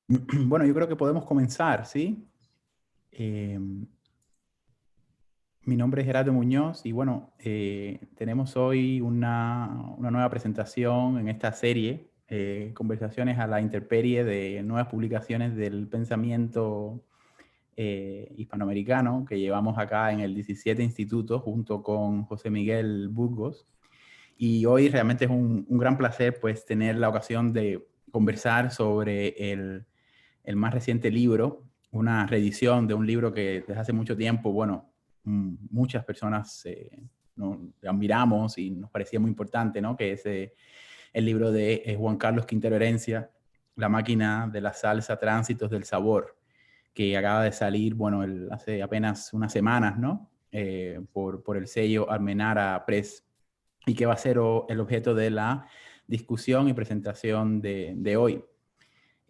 Bueno, yo creo que podemos comenzar, ¿sí? Eh, Mi nombre es Gerardo Muñoz y bueno, tenemos hoy una nueva presentación en esta serie, Conversaciones a la Intemperie de nuevas publicaciones del pensamiento hispanoamericano que llevamos acá en el 17 Instituto junto con José Miguel Burgos. Y hoy realmente es un gran placer pues tener la ocasión de conversar sobre el más reciente libro, una reedición de un libro que desde hace mucho tiempo, bueno, muchas personas admiramos y nos parecía muy importante, ¿no? Que es el libro de Juan Carlos Quintero Herencia, La máquina de la salsa, tránsitos del sabor, que acaba de salir, bueno, hace apenas unas semanas, ¿no? Por el sello Almenara Press, y que va a ser el objeto de la discusión y presentación de hoy.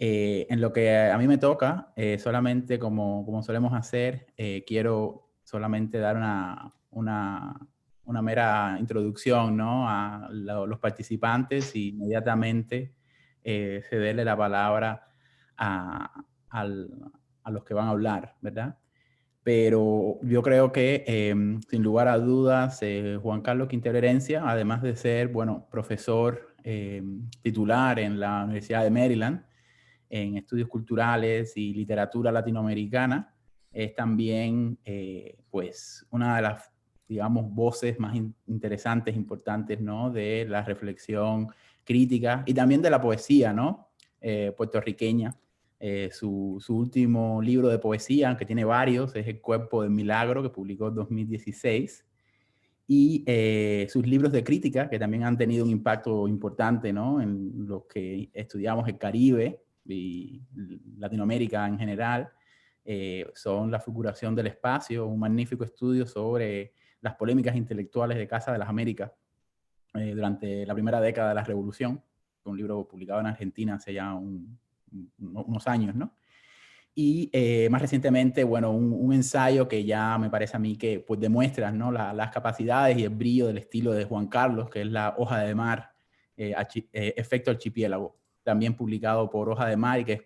En lo que a mí me toca, solamente como solemos hacer, quiero solamente dar una mera introducción, ¿no? A los participantes y inmediatamente cederle la palabra a, al- a los que van a hablar, ¿verdad? Pero yo creo que, sin lugar a dudas, Juan Carlos Quintero Herencia, además de ser, bueno, profesor titular en la Universidad de Maryland, en estudios culturales y literatura latinoamericana, es también pues una de las, digamos, voces más interesantes, importantes, ¿no? De la reflexión crítica y también de la poesía, ¿no? Puertorriqueña. Su último libro de poesía, aunque tiene varios, es El Cuerpo del Milagro, que publicó en 2016. Y sus libros de crítica, que también han tenido un impacto importante, ¿no? En los que estudiamos el Caribe y Latinoamérica en general, son La figuración del espacio, un magnífico estudio sobre las polémicas intelectuales de Casa de las Américas durante la primera década de la Revolución, un libro publicado en Argentina hace ya unos años, ¿no? Y más recientemente, bueno, un ensayo que ya me parece a mí que pues demuestra, ¿no? Las capacidades y el brillo del estilo de Juan Carlos, que es La Hoja de Mar, Efecto Archipiélago, también publicado por Hoja de Mar y que es,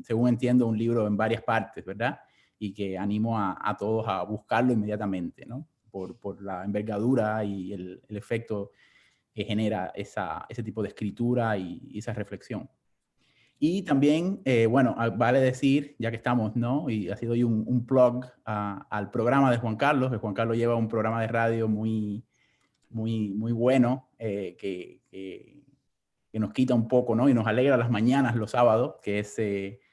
según entiendo, un libro en varias partes, ¿verdad? Y que animo a todos a buscarlo inmediatamente, ¿no? Por la envergadura y el efecto que genera ese tipo de escritura y esa reflexión. Y también, bueno, vale decir, ya que estamos, ¿no? Y ha sido hoy un plug al programa de Juan Carlos, que Juan Carlos lleva un programa de radio muy bueno, que nos quita un poco, ¿no? Y nos alegra las mañanas, los sábados, que es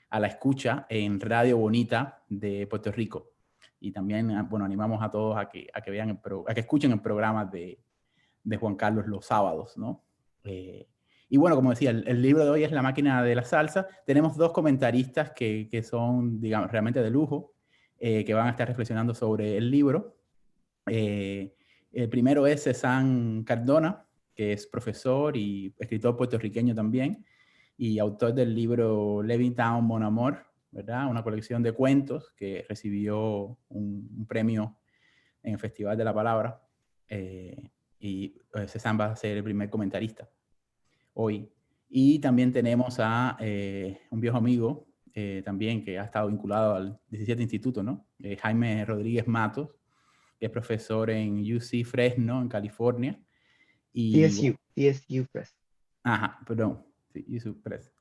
A la Escucha en Radio Bonita de Puerto Rico. Y también, bueno, animamos a todos a que vean a que escuchen el programa de Juan Carlos los sábados, ¿no? Y bueno, como decía, el libro de hoy es La máquina de la salsa. Tenemos dos comentaristas que son, digamos, realmente de lujo, que van a estar reflexionando sobre el libro. El primero es Cezanne Cardona, que es profesor y escritor puertorriqueño también, y autor del libro Levittown, Mon Amour, ¿verdad? Una colección de cuentos que recibió un premio en el Festival de la Palabra. Y Cezanne va a ser el primer comentarista hoy. Y también tenemos a un viejo amigo también que ha estado vinculado al 17 Instituto, ¿no? Jaime Rodríguez Matos, que es profesor en UC Fresno, en California. Y, TSU Press. ajá, perdón, sí, UC Press.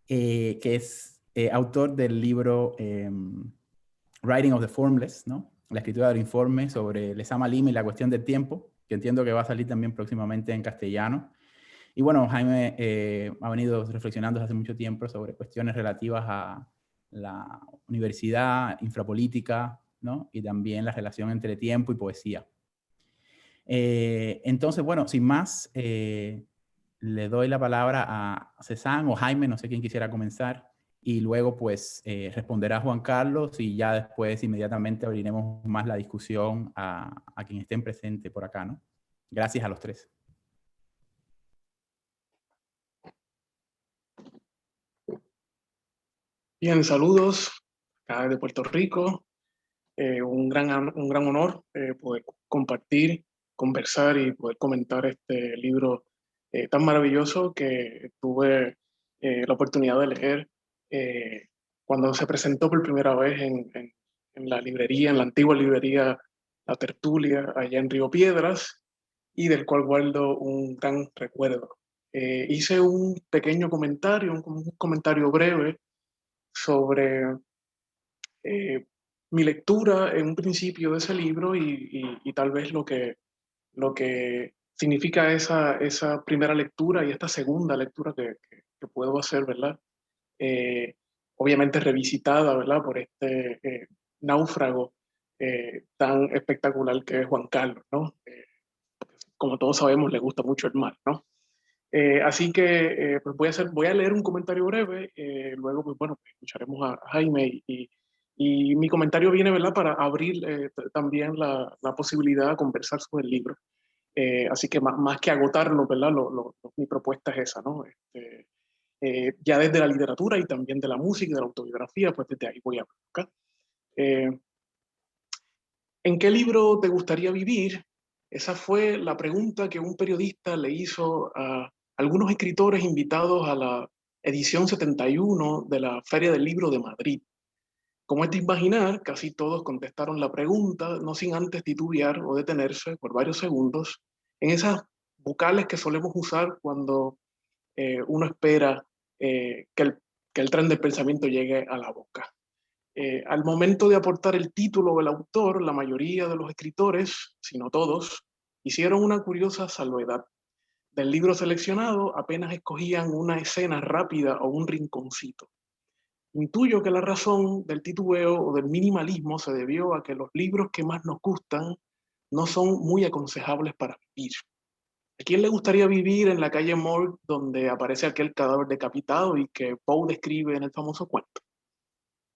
Que es autor del libro Writing of the Formless, ¿no? La escritura del informe sobre Lezama Lima y la cuestión del tiempo, que entiendo que va a salir también próximamente en castellano. Y bueno, Jaime ha venido reflexionando desde hace mucho tiempo sobre cuestiones relativas a la universidad, infrapolítica, ¿no? Y también la relación entre tiempo y poesía. Entonces, bueno, sin más, le doy la palabra a Cezanne o Jaime, no sé quién quisiera comenzar, y luego pues responderá Juan Carlos y ya después inmediatamente abriremos más la discusión a quien estén presente por acá, ¿no? Gracias a los tres. Bien, saludos acá de Puerto Rico. Un gran honor poder compartir, conversar y poder comentar este libro tan maravilloso que tuve la oportunidad de leer cuando se presentó por primera vez en la librería, en la antigua librería La Tertulia, allá en Río Piedras, y del cual guardo un gran recuerdo. Hice un pequeño comentario, un comentario breve sobre mi lectura en un principio de ese libro y tal vez lo que significa esa primera lectura y esta segunda lectura que puedo hacer, ¿verdad? Eh, Obviamente revisitada, ¿verdad? Por este náufrago tan espectacular que es Juan Carlos, ¿no? Como todos sabemos, le gusta mucho el mar, ¿no? Así que pues voy a leer un comentario breve, luego pues bueno, pues, escucharemos a Jaime y mi comentario viene, ¿verdad? Para abrir también la posibilidad de conversar sobre el libro. Así que más que agotarlo, ¿verdad? Mi propuesta es esa, ¿no? Ya desde la literatura y también de la música y de la autobiografía, pues desde ahí voy a hablar, ¿ok? Eh, ¿En qué libro te gustaría vivir? Esa fue la pregunta que un periodista le hizo a algunos escritores invitados a la edición 71 de la Feria del Libro de Madrid. Como es de imaginar, casi todos contestaron la pregunta, no sin antes titubear o detenerse por varios segundos en esas vocales que solemos usar cuando uno espera que el tren del pensamiento llegue a la boca. Al momento de aportar el título o el autor, la mayoría de los escritores, si no todos, hicieron una curiosa salvedad. Del libro seleccionado apenas escogían una escena rápida o un rinconcito. Intuyo que la razón del titubeo o del minimalismo se debió a que los libros que más nos gustan no son muy aconsejables para vivir. ¿A quién le gustaría vivir en la calle Morgue donde aparece aquel cadáver decapitado y que Poe describe en el famoso cuento?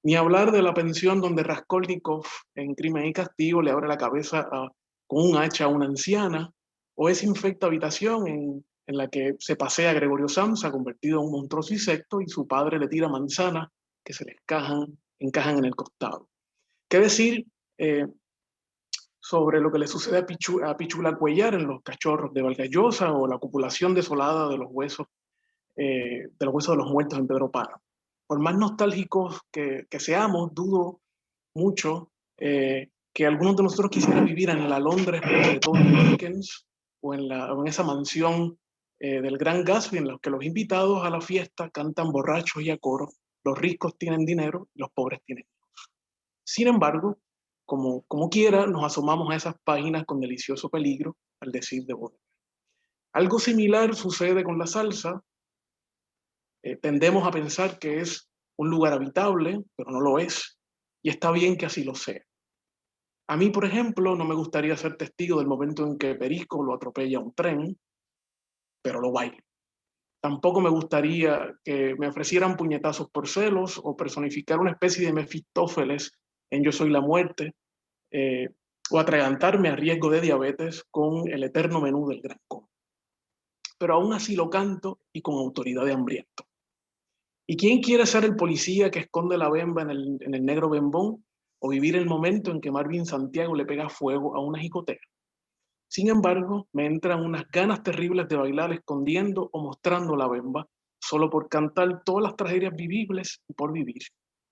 Ni hablar de la pensión donde Raskolnikov en Crimen y Castigo le abre la cabeza con un hacha a una anciana, o esa infecta habitación en la que se pasea Gregorio Samsa convertido en un monstruoso insecto y su padre le tira manzanas que se le encajan en el costado. ¿Qué decir sobre lo que le sucede a Pichula Cuellar en Los Cachorros de Vargallosa o la copulación desolada de los huesos de los muertos en Pedro Páramo? Por más nostálgicos que seamos, dudo mucho que algunos de nosotros quisieran vivir en la Londres de Tony Dickens o en esa mansión del Gran Gatsby en la que los invitados a la fiesta cantan borrachos y a coro, los ricos tienen dinero y los pobres tienen hijos. Sin embargo, como quiera, nos asomamos a esas páginas con delicioso peligro, al decir de Baudelaire. Algo similar sucede con la salsa. Tendemos a pensar que es un lugar habitable, pero no lo es, y está bien que así lo sea. A mí, por ejemplo, no me gustaría ser testigo del momento en que Perisco lo atropella un tren, pero lo bailo. Tampoco me gustaría que me ofrecieran puñetazos por celos o personificar una especie de Mefistófeles en Yo soy la muerte, eh, o atragantarme a riesgo de diabetes con el eterno menú del Gran Combo. Pero aún así lo canto y con autoridad de hambriento. ¿Y quién quiere ser el policía que esconde la bemba en el negro bembón o vivir el momento en que Marvin Santiago le pega fuego a una jicotera? Sin embargo, me entran unas ganas terribles de bailar escondiendo o mostrando la bemba, solo por cantar todas las tragedias vivibles y por vivir.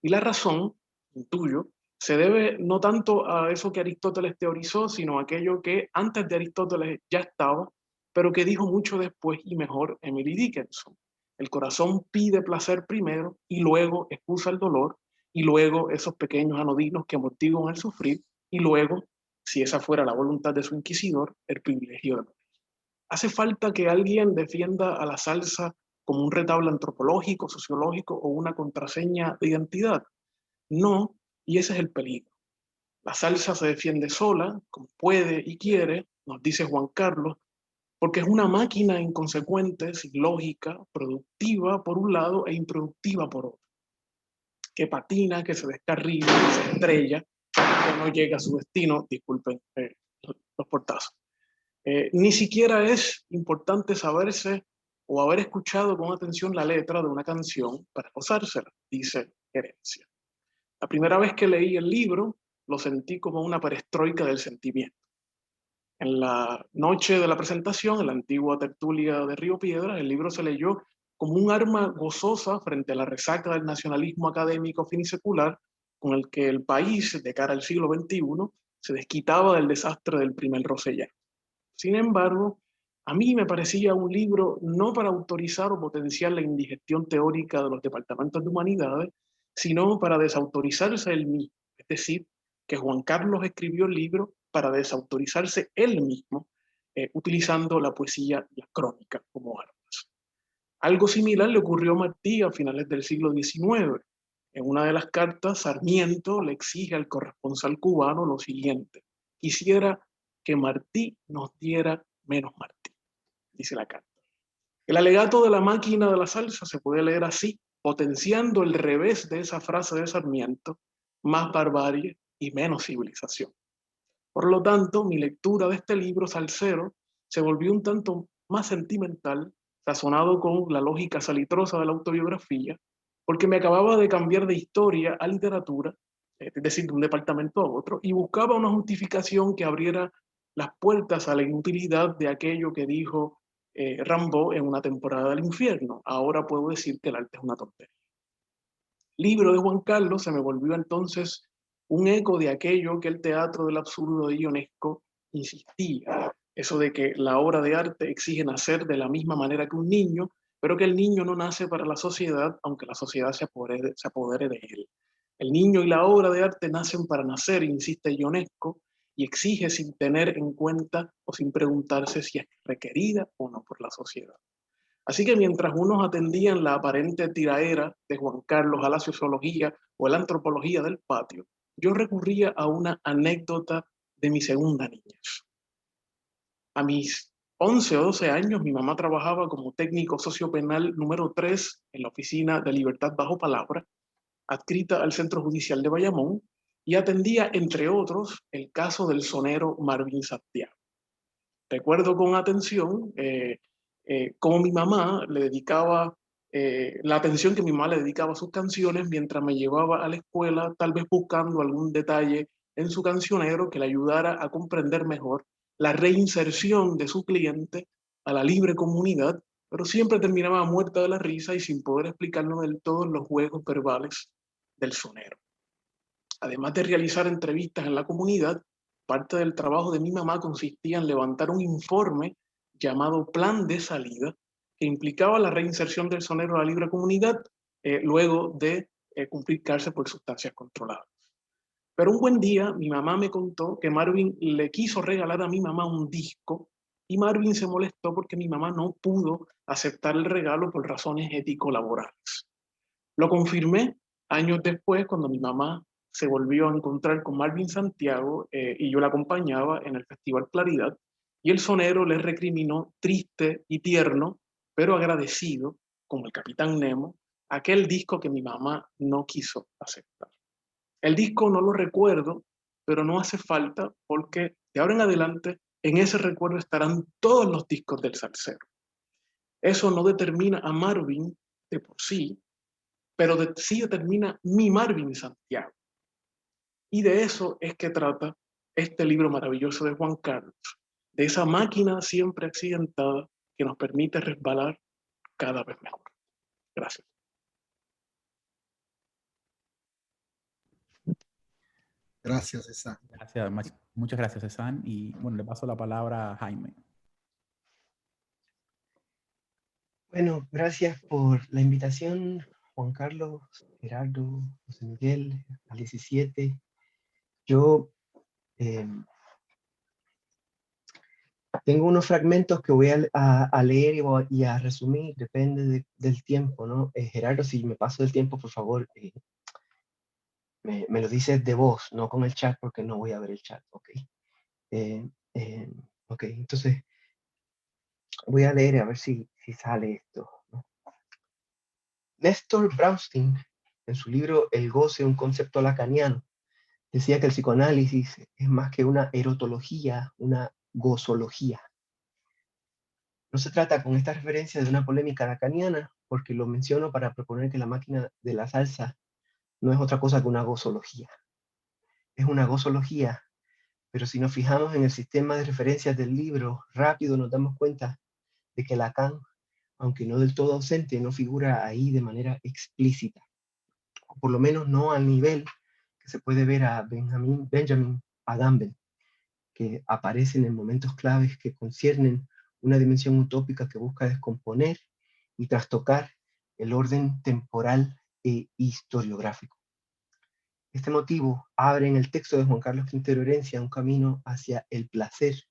Y la razón, intuyo, se debe no tanto a eso que Aristóteles teorizó, sino a aquello que antes de Aristóteles ya estaba, pero que dijo mucho después y mejor Emily Dickinson. El corazón pide placer primero y luego excusa el dolor y luego esos pequeños anodinos que amortiguan el sufrir y luego, si esa fuera la voluntad de su inquisidor, el privilegio de morir. ¿Hace falta que alguien defienda a la salsa como un retablo antropológico, sociológico o una contraseña de identidad? No, y ese es el peligro. La salsa se defiende sola, como puede y quiere, nos dice Juan Carlos, porque es una máquina inconsecuente, sin lógica, productiva por un lado e improductiva por otro, que patina, que se descarrila, que se estrella, que no llega a su destino, disculpen los portazos. Ni siquiera es importante saberse o haber escuchado con atención la letra de una canción para gozársela, dice Herencia. La primera vez que leí el libro, lo sentí como una perestroika del sentimiento. En la noche de la presentación, en la antigua tertulia de Río Piedras, el libro se leyó como un arma gozosa frente a la resaca del nacionalismo académico finisecular con el que el país, de cara al siglo XXI, se desquitaba del desastre del primer Rosellano. Sin embargo, a mí me parecía un libro no para autorizar o potenciar la indigestión teórica de los departamentos de humanidades, sino para desautorizarse él mismo. Es decir, que Juan Carlos escribió el libro para desautorizarse él mismo, utilizando la poesía y la crónica como armas. Algo similar le ocurrió a Martí a finales del siglo XIX. En una de las cartas, Sarmiento le exige al corresponsal cubano lo siguiente: quisiera que Martí nos diera menos Martí, dice la carta. El alegato de la máquina de la salsa se puede leer así, potenciando el revés de esa frase de Sarmiento: más barbarie y menos civilización. Por lo tanto, mi lectura de este libro salsero se volvió un tanto más sentimental, sazonado con la lógica salitrosa de la autobiografía, porque me acababa de cambiar de historia a literatura, es decir, de un departamento a otro, y buscaba una justificación que abriera las puertas a la inutilidad de aquello que dijo Rimbaud en Una temporada del infierno: ahora puedo decir que el arte es una tontería. Libro de Juan Carlos se me volvió entonces un eco de aquello que el teatro del absurdo de Ionesco insistía, eso de que la obra de arte exige nacer de la misma manera que un niño, pero que el niño no nace para la sociedad, aunque la sociedad se apodere de él. El niño y la obra de arte nacen para nacer, insiste Ionesco, y exige sin tener en cuenta o sin preguntarse si es requerida o no por la sociedad. Así que mientras unos atendían la aparente tiraera de Juan Carlos a la sociología o a la antropología del patio, yo recurría a una anécdota de mi segunda niñez. A mis 11 o 12 años, mi mamá trabajaba como técnico sociopenal número 3 en la oficina de Libertad Bajo Palabra, adscrita al Centro Judicial de Bayamón, y atendía, entre otros, el caso del sonero Marvin Santiago. Recuerdo con atención cómo mi mamá le dedicaba la atención que mi mamá le dedicaba a sus canciones mientras me llevaba a la escuela, tal vez buscando algún detalle en su cancionero que le ayudara a comprender mejor la reinserción de su cliente a la libre comunidad, pero siempre terminaba muerta de la risa y sin poder explicarnos del todo los juegos verbales del sonero. Además de realizar entrevistas en la comunidad, parte del trabajo de mi mamá consistía en levantar un informe llamado Plan de Salida, que implicaba la reinserción del sonero a la libre comunidad luego de cumplir cárcel por sustancias controladas. Pero un buen día mi mamá me contó que Marvin le quiso regalar a mi mamá un disco y Marvin se molestó porque mi mamá no pudo aceptar el regalo por razones ético-laborales. Lo confirmé años después cuando mi mamá se volvió a encontrar con Marvin Santiago y yo la acompañaba en el Festival Claridad, y el sonero le recriminó, triste y tierno, pero agradecido, como el Capitán Nemo, aquel disco que mi mamá no quiso aceptar. El disco no lo recuerdo, pero no hace falta porque de ahora en adelante en ese recuerdo estarán todos los discos del salsero. Eso no determina a Marvin de por sí, pero sí determina mi Marvin Santiago. Y de eso es que trata este libro maravilloso de Juan Carlos, de esa máquina siempre accidentada que nos permite resbalar cada vez mejor. Gracias. Gracias, César. Muchas gracias, César. Y bueno, le paso la palabra a Jaime. Bueno, gracias por la invitación, Juan Carlos, Gerardo, José Miguel, al 17. Yo tengo unos fragmentos que voy a leer y a resumir, depende del tiempo, ¿no? Gerardo, si me paso del tiempo, por favor, me lo dices de voz, no con el chat, porque no voy a ver el chat, ¿ok? Ok, entonces voy a leer a ver si sale esto, ¿no? Néstor Brownstein, en su libro El goce, un concepto lacaniano, decía que el psicoanálisis es más que una erotología, una gozología. No se trata con esta referencia de una polémica lacaniana, porque lo menciono para proponer que la máquina de la salsa no es otra cosa que una gozología. Es una gozología, pero si nos fijamos en el sistema de referencias del libro, rápido nos damos cuenta de que Lacan aunque no del todo ausente, no figura ahí de manera explícita, o por lo menos no al nivel que se puede ver a Benjamin Agamben, que aparecen en momentos claves que conciernen una dimensión utópica que busca descomponer y trastocar el orden temporal e historiográfico. Este motivo abre en el texto de Juan Carlos Quintero Herencia un camino hacia el placer,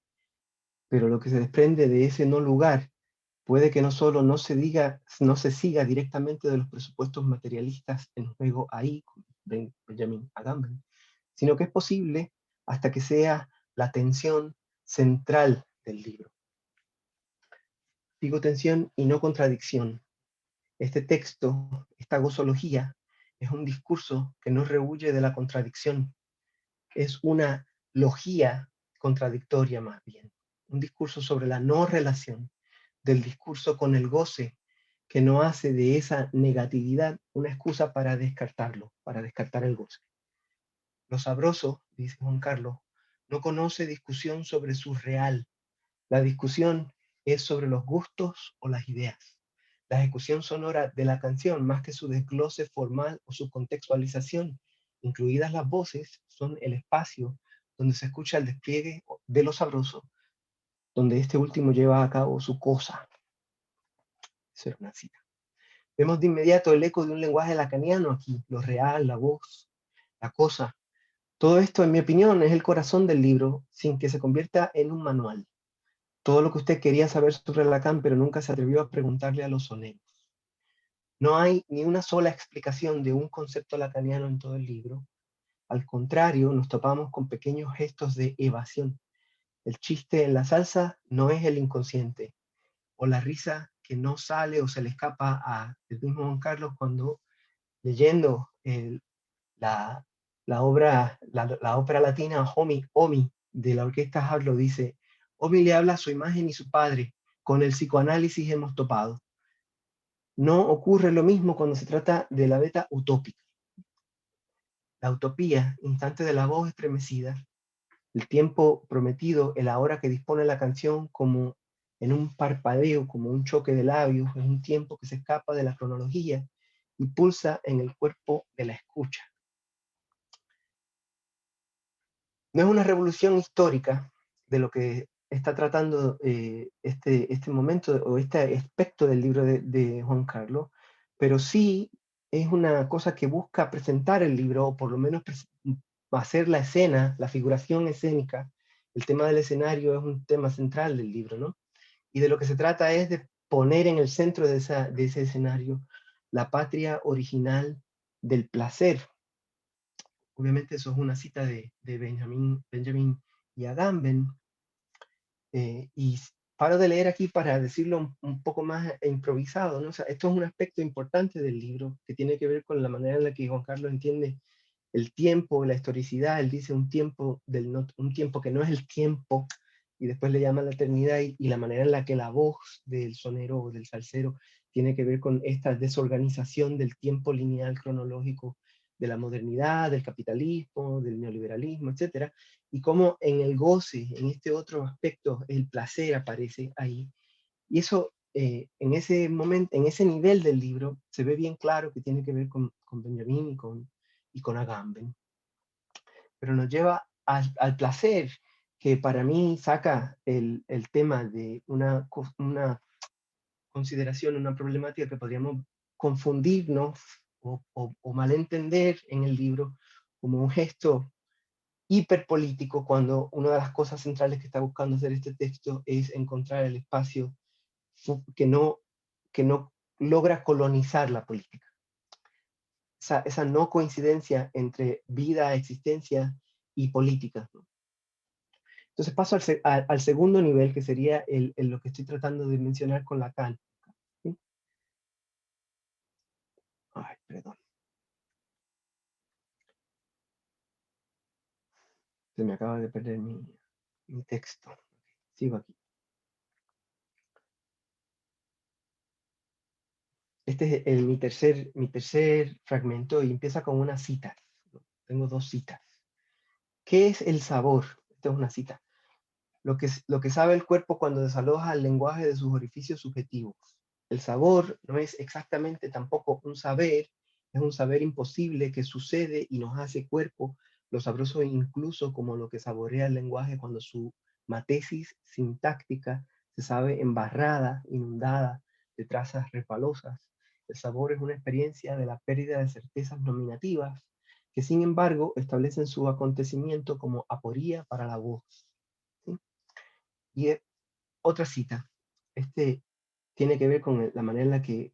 pero lo que se desprende de ese no lugar puede que no solo no se siga directamente de los presupuestos materialistas en juego ahí, con Benjamin Agamben, sino que es posible hasta que sea la tensión central del libro. Digo tensión y no contradicción. Este texto, esta gozología, es un discurso que no rehuye de la contradicción. Es una logía contradictoria más bien. Un discurso sobre la no relación del discurso con el goce, que no hace de esa negatividad una excusa para descartarlo, para descartar el goce. Lo sabroso, dice Juan Carlos, no conoce discusión sobre su real. La discusión es sobre los gustos o las ideas. La ejecución sonora de la canción, más que su desglose formal o su contextualización, incluidas las voces, son el espacio donde se escucha el despliegue de lo sabroso, donde este último lleva a cabo su cosa. Eso era una cita. Vemos de inmediato el eco de un lenguaje lacaniano aquí, lo real, la voz, la cosa. Todo esto, en mi opinión, es el corazón del libro, sin que se convierta en un manual. Todo lo que usted quería saber sobre Lacan, pero nunca se atrevió a preguntarle a los soneros. No hay ni una sola explicación de un concepto lacaniano en todo el libro. Al contrario, nos topamos con pequeños gestos de evasión. El chiste en la salsa no es el inconsciente, o la risa que no sale o se le escapa al mismo Juan Carlos cuando leyendo la ópera latina Omi de la orquesta Harlow dice: Omi le habla a su imagen y su padre, con el psicoanálisis hemos topado. No ocurre lo mismo cuando se trata de la beta utópica. La utopía, instante de la voz estremecida, el tiempo prometido, el ahora que dispone la canción como en un parpadeo, como un choque de labios, es un tiempo que se escapa de la cronología y pulsa en el cuerpo de la escucha. No es una revolución histórica de lo que está tratando este momento o este aspecto del libro de Juan Carlos, pero sí es una cosa que busca presentar el libro, o por lo menos hacer la escena, la figuración escénica. El tema del escenario es un tema central del libro, ¿no? Y de lo que se trata es de poner en el centro de ese escenario la patria original del placer. Obviamente eso es una cita de Benjamin y Agamben. Y paro de leer aquí para decirlo un poco más improvisado, ¿no? O sea, esto es un aspecto importante del libro que tiene que ver con la manera en la que Juan Carlos entiende el tiempo, la historicidad. Él dice un tiempo que no es el tiempo, y después le llama la eternidad, y la manera en la que la voz del sonero o del salsero tiene que ver con esta desorganización del tiempo lineal cronológico de la modernidad, del capitalismo, del neoliberalismo, etc. Y cómo en el goce, en este otro aspecto, el placer aparece ahí. Y eso, en ese momento, en ese nivel del libro, se ve bien claro que tiene que ver con Benjamin y con Agamben. Pero nos lleva al placer, que para mí saca el tema de una consideración, una problemática que podríamos confundirnos o malentender en el libro como un gesto hiperpolítico, cuando una de las cosas centrales que está buscando hacer este texto es encontrar el espacio que no logra colonizar la política. Esa no coincidencia entre vida, existencia y política, ¿no? Entonces paso al segundo nivel, que sería lo que estoy tratando de mencionar con Lacan, ¿sí? Ay, perdón. Se me acaba de perder mi texto. Sigo aquí. Este es mi tercer fragmento, y empieza con una cita. Tengo dos citas. ¿Qué es el sabor? Esta es una cita. Lo que sabe el cuerpo cuando desaloja el lenguaje de sus orificios subjetivos. El sabor no es exactamente tampoco un saber, es un saber imposible que sucede y nos hace cuerpo, lo sabroso incluso como lo que saborea el lenguaje cuando su matesis sintáctica se sabe embarrada, inundada de trazas resbalosas. El sabor es una experiencia de la pérdida de certezas nominativas que sin embargo establecen su acontecimiento como aporía para la voz. ¿Sí? Y otra cita, tiene que ver con la manera en la que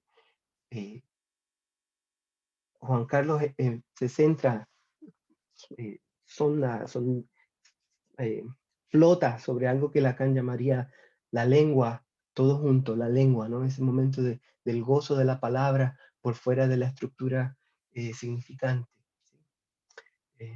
Juan Carlos se centra, eh, flota sobre algo que Lacan llamaría la lengua, todo junto, la lengua, ¿no? Ese momento del gozo de la palabra por fuera de la estructura significante. ¿Sí?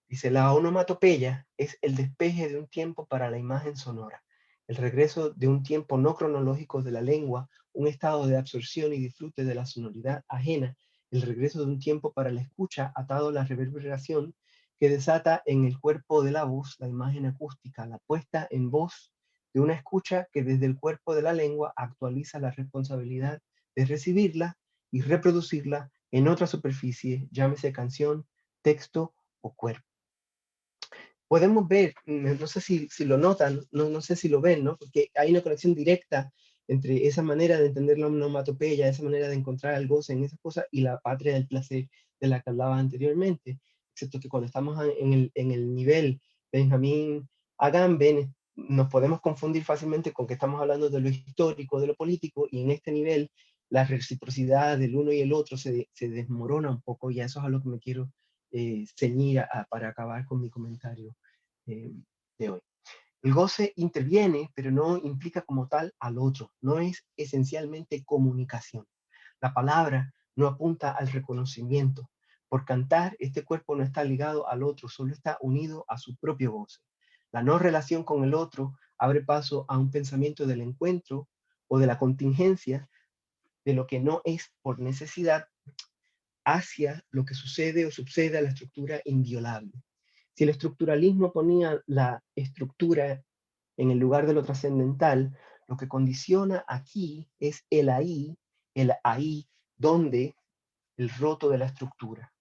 Dice, la onomatopeya es el despeje de un tiempo para la imagen sonora, el regreso de un tiempo no cronológico de la lengua, un estado de absorción y disfrute de la sonoridad ajena, el regreso de un tiempo para la escucha atado a la reverberación que desata en el cuerpo de la voz la imagen acústica, la puesta en voz de una escucha que desde el cuerpo de la lengua actualiza la responsabilidad de recibirla y reproducirla en otra superficie, llámese canción, texto o cuerpo. Podemos ver, no sé si lo notan, no sé si lo ven, ¿no? Porque hay una conexión directa entre esa manera de entender la onomatopeya, esa manera de encontrar el goce en esas cosas y la patria del placer de la que hablaba anteriormente. Excepto que cuando estamos en el nivel Benjamín Agamben, nos podemos confundir fácilmente con que estamos hablando de lo histórico, de lo político, y en este nivel la reciprocidad del uno y el otro se desmorona un poco, y a eso es a lo que me quiero ceñir para acabar con mi comentario de hoy. El goce interviene, pero no implica como tal al otro, no es esencialmente comunicación. La palabra no apunta al reconocimiento. Por cantar, este cuerpo no está ligado al otro, solo está unido a su propio goce. La no relación con el otro abre paso a un pensamiento del encuentro o de la contingencia de lo que no es por necesidad hacia lo que sucede o sucede a la estructura inviolable. Si el estructuralismo ponía la estructura en el lugar de lo trascendental, lo que condiciona aquí es el ahí donde el roto de la estructura,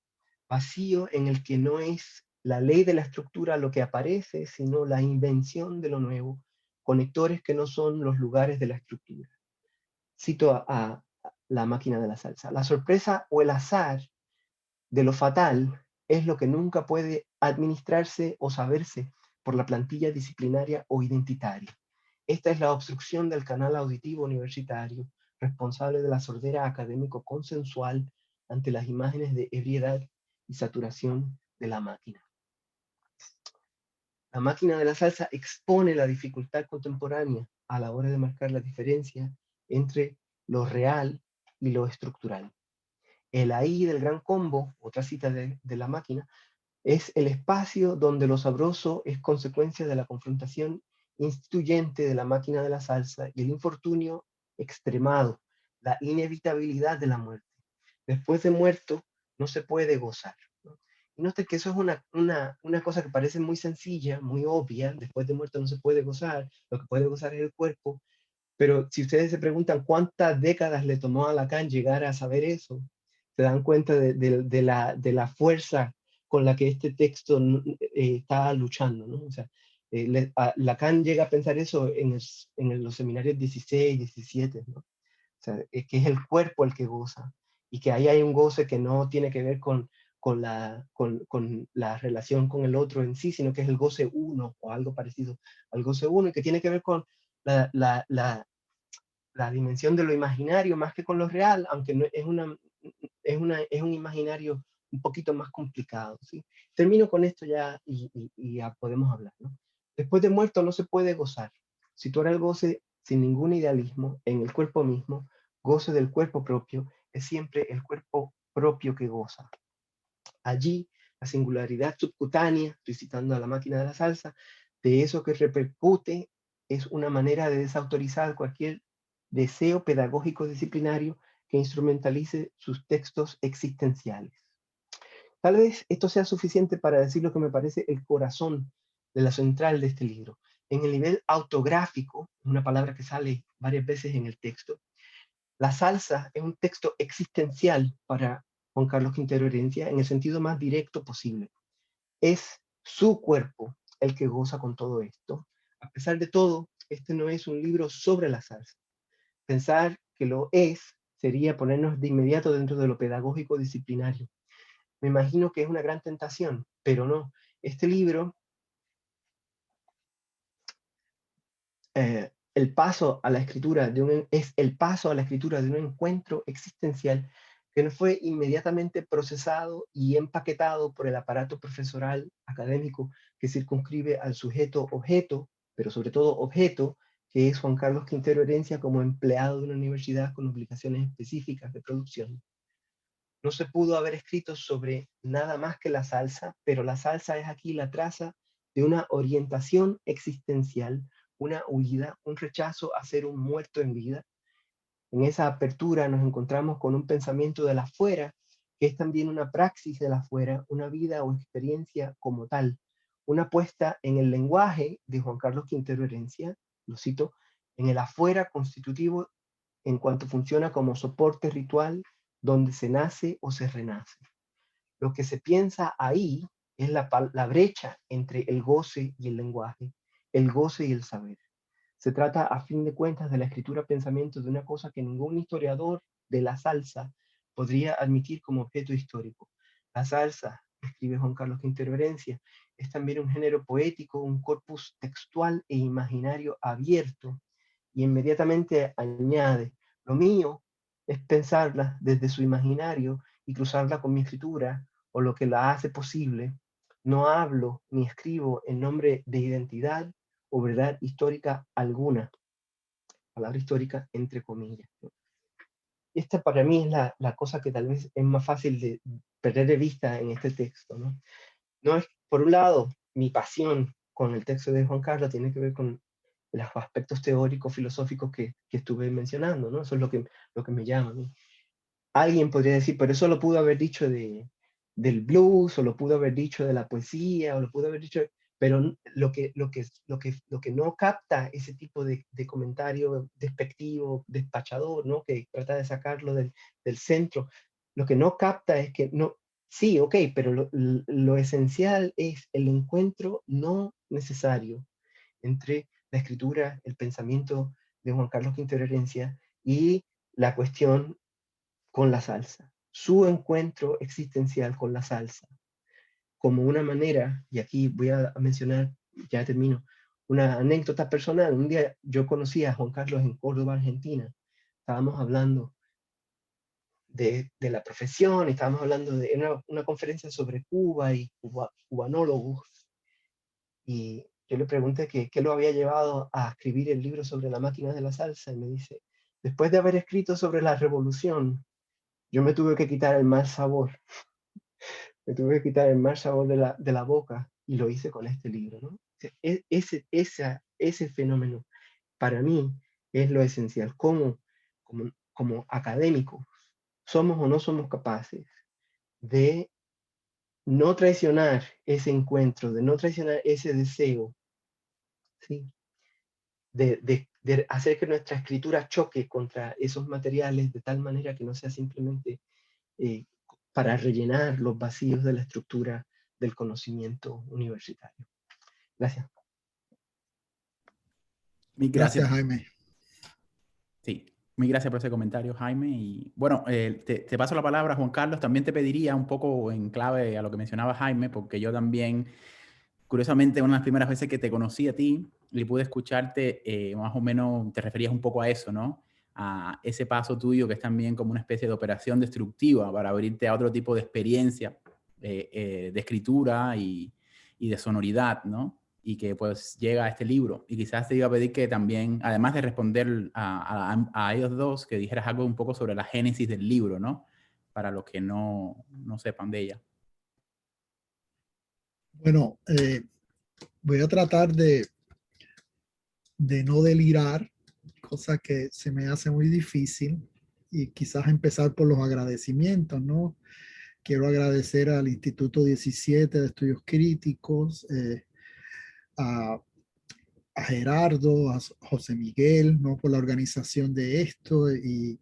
vacío en el que no es la ley de la estructura lo que aparece, sino la invención de lo nuevo, conectores que no son los lugares de la estructura. Cito a La máquina de la salsa. La sorpresa o el azar de lo fatal es lo que nunca puede administrarse o saberse por la plantilla disciplinaria o identitaria. Esta es la obstrucción del canal auditivo universitario, responsable de la sordera académico-consensual ante las imágenes de ebriedad y saturación de la máquina. La máquina de la salsa expone la dificultad contemporánea a la hora de marcar la diferencia entre lo real y lo estructural. El ahí del gran combo, otra cita de la máquina, es el espacio donde lo sabroso es consecuencia de la confrontación instituyente de la máquina de la salsa y el infortunio extremado, la inevitabilidad de la muerte. Después de muerto no se puede gozar, ¿no? Y note que eso es una cosa que parece muy sencilla, muy obvia. Después de muerto no se puede gozar, lo que puede gozar es el cuerpo. Pero si ustedes se preguntan cuántas décadas le tomó a Lacan llegar a saber eso, se dan cuenta de la fuerza con la que este texto está luchando, ¿no? O sea, Lacan llega a pensar eso en los seminarios 16, 17, ¿no? O sea, que es el cuerpo el que goza, y que ahí hay un goce que no tiene que ver con la relación con el otro en sí, sino que es el goce uno, o algo parecido al goce uno, y que tiene que ver con la, la, la, la dimensión de lo imaginario más que con lo real, aunque no, es un imaginario un poquito más complicado, ¿sí? Termino con esto ya y ya podemos hablar, ¿no? Después de muerto no se puede gozar. Situar el goce sin ningún idealismo en el cuerpo mismo, goce del cuerpo propio, es siempre el cuerpo propio que goza. Allí, la singularidad subcutánea, estoy citando a La máquina de la salsa, de eso que repercute es una manera de desautorizar cualquier deseo pedagógico disciplinario que instrumentalice sus textos existenciales. Tal vez esto sea suficiente para decir lo que me parece el corazón de la central de este libro. En el nivel autográfico, una palabra que sale varias veces en el texto, La salsa es un texto existencial para Juan Carlos Quintero Herencia en el sentido más directo posible. Es su cuerpo el que goza con todo esto. A pesar de todo, este no es un libro sobre la salsa. Pensar que lo es sería ponernos de inmediato dentro de lo pedagógico disciplinario. Me imagino que es una gran tentación, pero no. Este libro, el paso a la escritura es el paso a la escritura de un encuentro existencial que no fue inmediatamente procesado y empaquetado por el aparato profesoral académico que circunscribe al sujeto-objeto, pero sobre todo objeto, que es Juan Carlos Quintero Herencia como empleado de una universidad con obligaciones específicas de producción. No se pudo haber escrito sobre nada más que la salsa, pero la salsa es aquí la traza de una orientación existencial, una huida, un rechazo a ser un muerto en vida. En esa apertura nos encontramos con un pensamiento del afuera, que es también una praxis del afuera, una vida o experiencia como tal, una puesta en el lenguaje de Juan Carlos Quintero Herencia, lo cito, en el afuera constitutivo en cuanto funciona como soporte ritual donde se nace o se renace. Lo que se piensa ahí es la brecha entre el goce y el lenguaje, el goce y el saber. Se trata, a fin de cuentas, de la escritura-pensamiento de una cosa que ningún historiador de la salsa podría admitir como objeto histórico. La salsa, escribe Juan Carlos Quintero Herencia, es también un género poético, un corpus textual e imaginario abierto, y inmediatamente añade, lo mío es pensarla desde su imaginario y cruzarla con mi escritura, o lo que la hace posible. No hablo ni escribo en nombre de identidad o verdad histórica alguna, palabra histórica entre comillas. Esta para mí es la cosa que tal vez es más fácil de perder de vista en este texto, ¿no? No es, por un lado, mi pasión con el texto de Juan Carlos tiene que ver con los aspectos teóricos, filosóficos que estuve mencionando, ¿no? Eso es lo que me llama a mí. Alguien podría decir, pero eso lo pudo haber dicho del blues, o lo pudo haber dicho de la poesía, o lo pudo haber dicho, pero lo que no capta ese tipo de comentario despectivo, despachador, ¿no? Que trata de sacarlo del centro, lo que no capta es que no, sí, ok, pero lo esencial es el encuentro no necesario entre la escritura, el pensamiento de Juan Carlos Quintero Herencia y la cuestión con la salsa, su encuentro existencial con la salsa, como una manera, y aquí voy a mencionar, ya termino, una anécdota personal. Un día yo conocí a Juan Carlos en Córdoba, Argentina. Estábamos hablando de la profesión, estábamos hablando de una conferencia sobre Cuba y cubanólogos, y yo le pregunté qué lo había llevado a escribir el libro sobre la máquina de la salsa, y me dice, después de haber escrito sobre la revolución, yo me tuve que quitar el mal sabor, me tuve que quitar el mal sabor de la boca, y lo hice con este libro, ¿no? Ese fenómeno, para mí, es lo esencial. Como académicos, somos o no somos capaces de no traicionar ese encuentro, de no traicionar ese deseo, ¿sí? De hacer que nuestra escritura choque contra esos materiales de tal manera que no sea simplemente para rellenar los vacíos de la estructura del conocimiento universitario. Gracias. Mil Gracias, gracias. Jaime. Sí, mil gracias por ese comentario, Jaime. Y bueno, te paso la palabra, Juan Carlos. También te pediría un poco en clave a lo que mencionaba Jaime, porque yo también, curiosamente, una de las primeras veces que te conocí a ti y pude escucharte, más o menos te referías un poco a eso, ¿no? A ese paso tuyo que es también como una especie de operación destructiva para abrirte a otro tipo de experiencia de escritura y de sonoridad, ¿no? Y que pues llega a este libro. Y quizás te iba a pedir que también, además de responder a ellos dos, que dijeras algo un poco sobre la génesis del libro, ¿no? Para los que no sepan de ella. Bueno, voy a tratar de no delirar, cosa que se me hace muy difícil, y quizás empezar por los agradecimientos, ¿no? Quiero agradecer al Instituto 17 de Estudios Críticos, a Gerardo, a José Miguel, ¿no? Por la organización de esto, y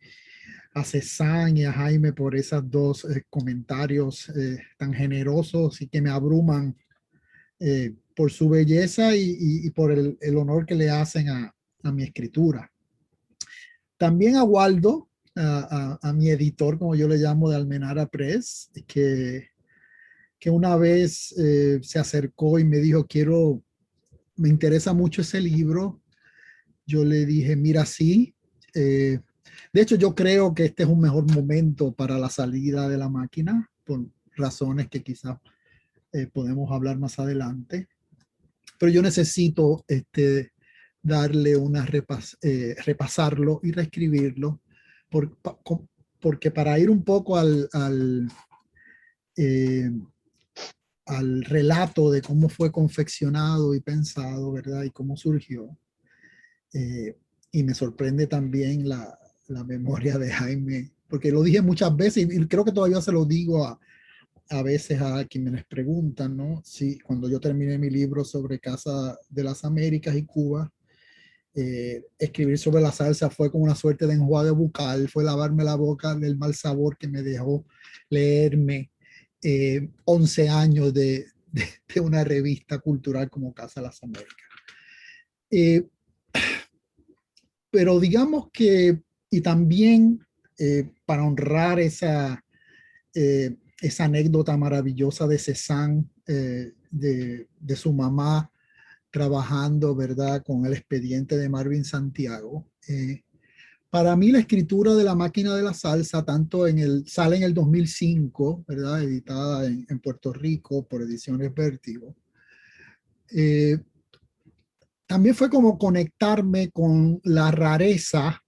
a Cézanne y a Jaime por esos dos comentarios tan generosos y que me abruman por su belleza y por el honor que le hacen a mi escritura. También a Waldo, a mi editor, como yo le llamo, de Almenara Press, que una vez se acercó y me dijo, me interesa mucho ese libro. Yo le dije, mira, sí. De hecho, yo creo que este es un mejor momento para la salida de La Máquina, por razones que quizás podemos hablar más adelante. Pero yo necesito darle repasarlo y reescribirlo, porque para ir un poco al relato de cómo fue confeccionado y pensado, ¿verdad? Y cómo surgió. Y me sorprende también la memoria de Jaime, porque lo dije muchas veces y creo que todavía se lo digo a veces a quienes me preguntan, ¿no? Sí, cuando yo terminé mi libro sobre Casa de las Américas y Cuba, escribir sobre la salsa fue como una suerte de enjuague bucal, fue lavarme la boca del mal sabor que me dejó leerme 11 años de una revista cultural como Casa de las Américas. Pero digamos que, y también para honrar esa anécdota maravillosa de Cézanne, de su mamá trabajando, ¿verdad?, con el expediente de Marvin Santiago. Para mí la escritura de La Máquina de la Salsa, sale en el 2005, ¿verdad?, editada en Puerto Rico por Ediciones Vértigo. También fue como conectarme con la rareza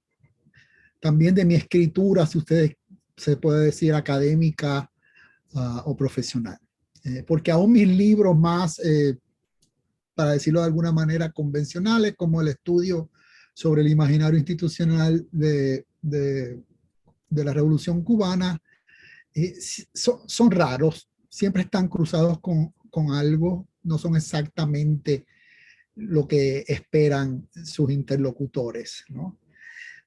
también de mi escritura, si ustedes se puede decir académica o profesional. Porque aún mis libros más, para decirlo de alguna manera, convencionales, como el estudio sobre el imaginario institucional de la Revolución Cubana, son raros, siempre están cruzados con algo, no son exactamente lo que esperan sus interlocutores, ¿no?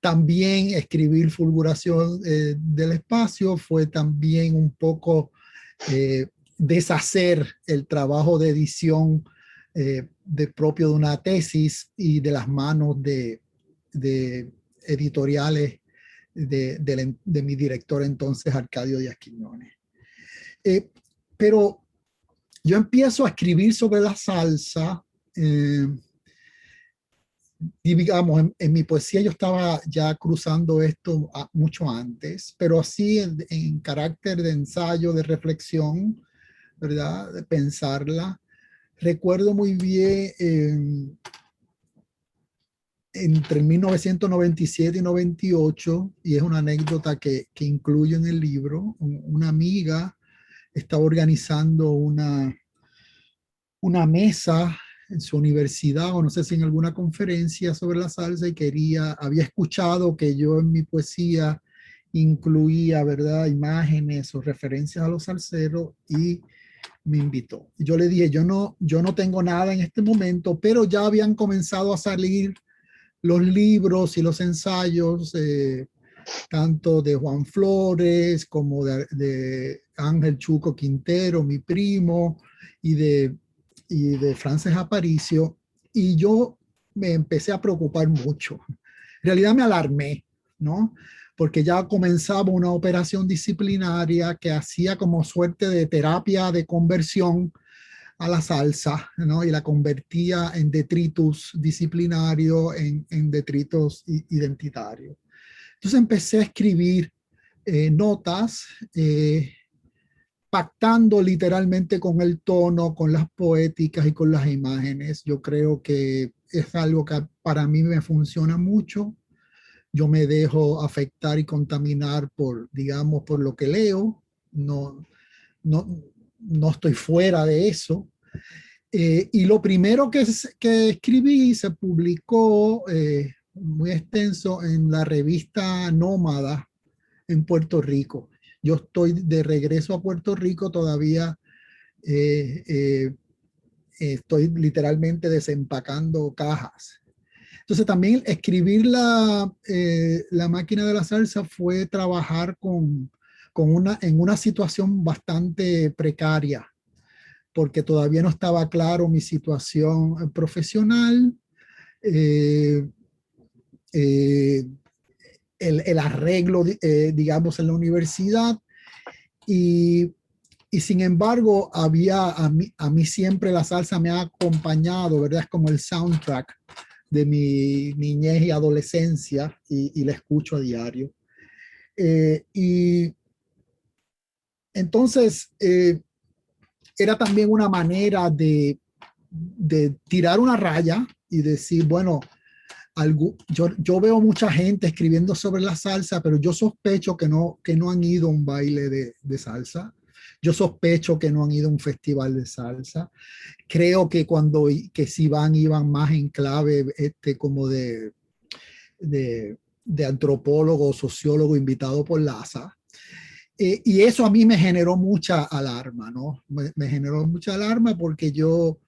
También escribir Fulguración del Espacio fue también un poco deshacer el trabajo de edición propio de una tesis y de las manos de editoriales de mi director entonces, Arcadio Díaz Quiñones. Pero yo empiezo a escribir sobre la salsa, y digamos, en mi poesía yo estaba ya cruzando esto mucho antes, pero así en carácter de ensayo, de reflexión, ¿verdad? De pensarla. Recuerdo muy bien entre 1997 y 98, y es una anécdota que incluyo en el libro, una amiga estaba organizando una mesa en su universidad, o no sé si en alguna conferencia sobre la salsa, y había escuchado que yo en mi poesía incluía, ¿verdad?, imágenes o referencias a los salseros, y me invitó. Y yo le dije, yo no tengo nada en este momento, pero ya habían comenzado a salir los libros y los ensayos, tanto de Juan Flores como de Ángel Chuco Quintero, mi primo, y de Frances Aparicio, y yo me empecé a preocupar mucho. En realidad me alarmé, ¿no? Porque ya comenzaba una operación disciplinaria que hacía como suerte de terapia de conversión a la salsa, ¿no? Y la convertía en detritus disciplinario, en detritus identitarios. Entonces empecé a escribir notas, pactando literalmente con el tono, con las poéticas y con las imágenes. Yo creo que es algo que para mí me funciona mucho. Yo me dejo afectar y contaminar digamos, por lo que leo. No estoy fuera de eso. Y lo primero que escribí se publicó muy extenso en la revista Nómada en Puerto Rico. Yo estoy de regreso a Puerto Rico todavía. Estoy literalmente desempacando cajas. Entonces también escribir la máquina de la salsa fue trabajar en una situación bastante precaria, porque todavía no estaba claro mi situación profesional, el arreglo, digamos, en la universidad, y sin embargo, a mí siempre la salsa me ha acompañado, ¿verdad? Es como el soundtrack de mi niñez y adolescencia, y la escucho a diario. Y entonces, era también una manera de tirar una raya y decir, bueno, yo veo mucha gente escribiendo sobre la salsa, pero yo sospecho que no han ido a un baile de salsa. Yo sospecho que no han ido a un festival de salsa. Creo que que si iban más en clave como de antropólogo, sociólogo invitado por Laza. Y eso a mí me generó mucha alarma, ¿no? Me generó mucha alarma porque yo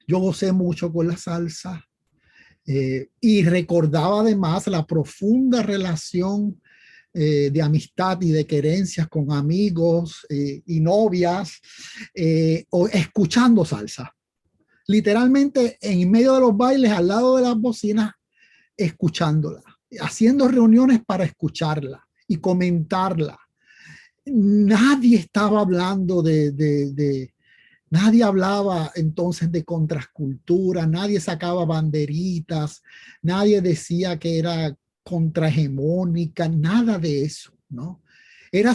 gocé mucho con la salsa. Y recordaba además la profunda relación de amistad y de querencias con amigos y novias, o escuchando salsa. Literalmente en medio de los bailes, al lado de las bocinas, escuchándola, haciendo reuniones para escucharla y comentarla. Nadie estaba hablando nadie hablaba entonces de contracultura, nadie sacaba banderitas, nadie decía que era contrahegemónica, nada de eso, ¿no? Era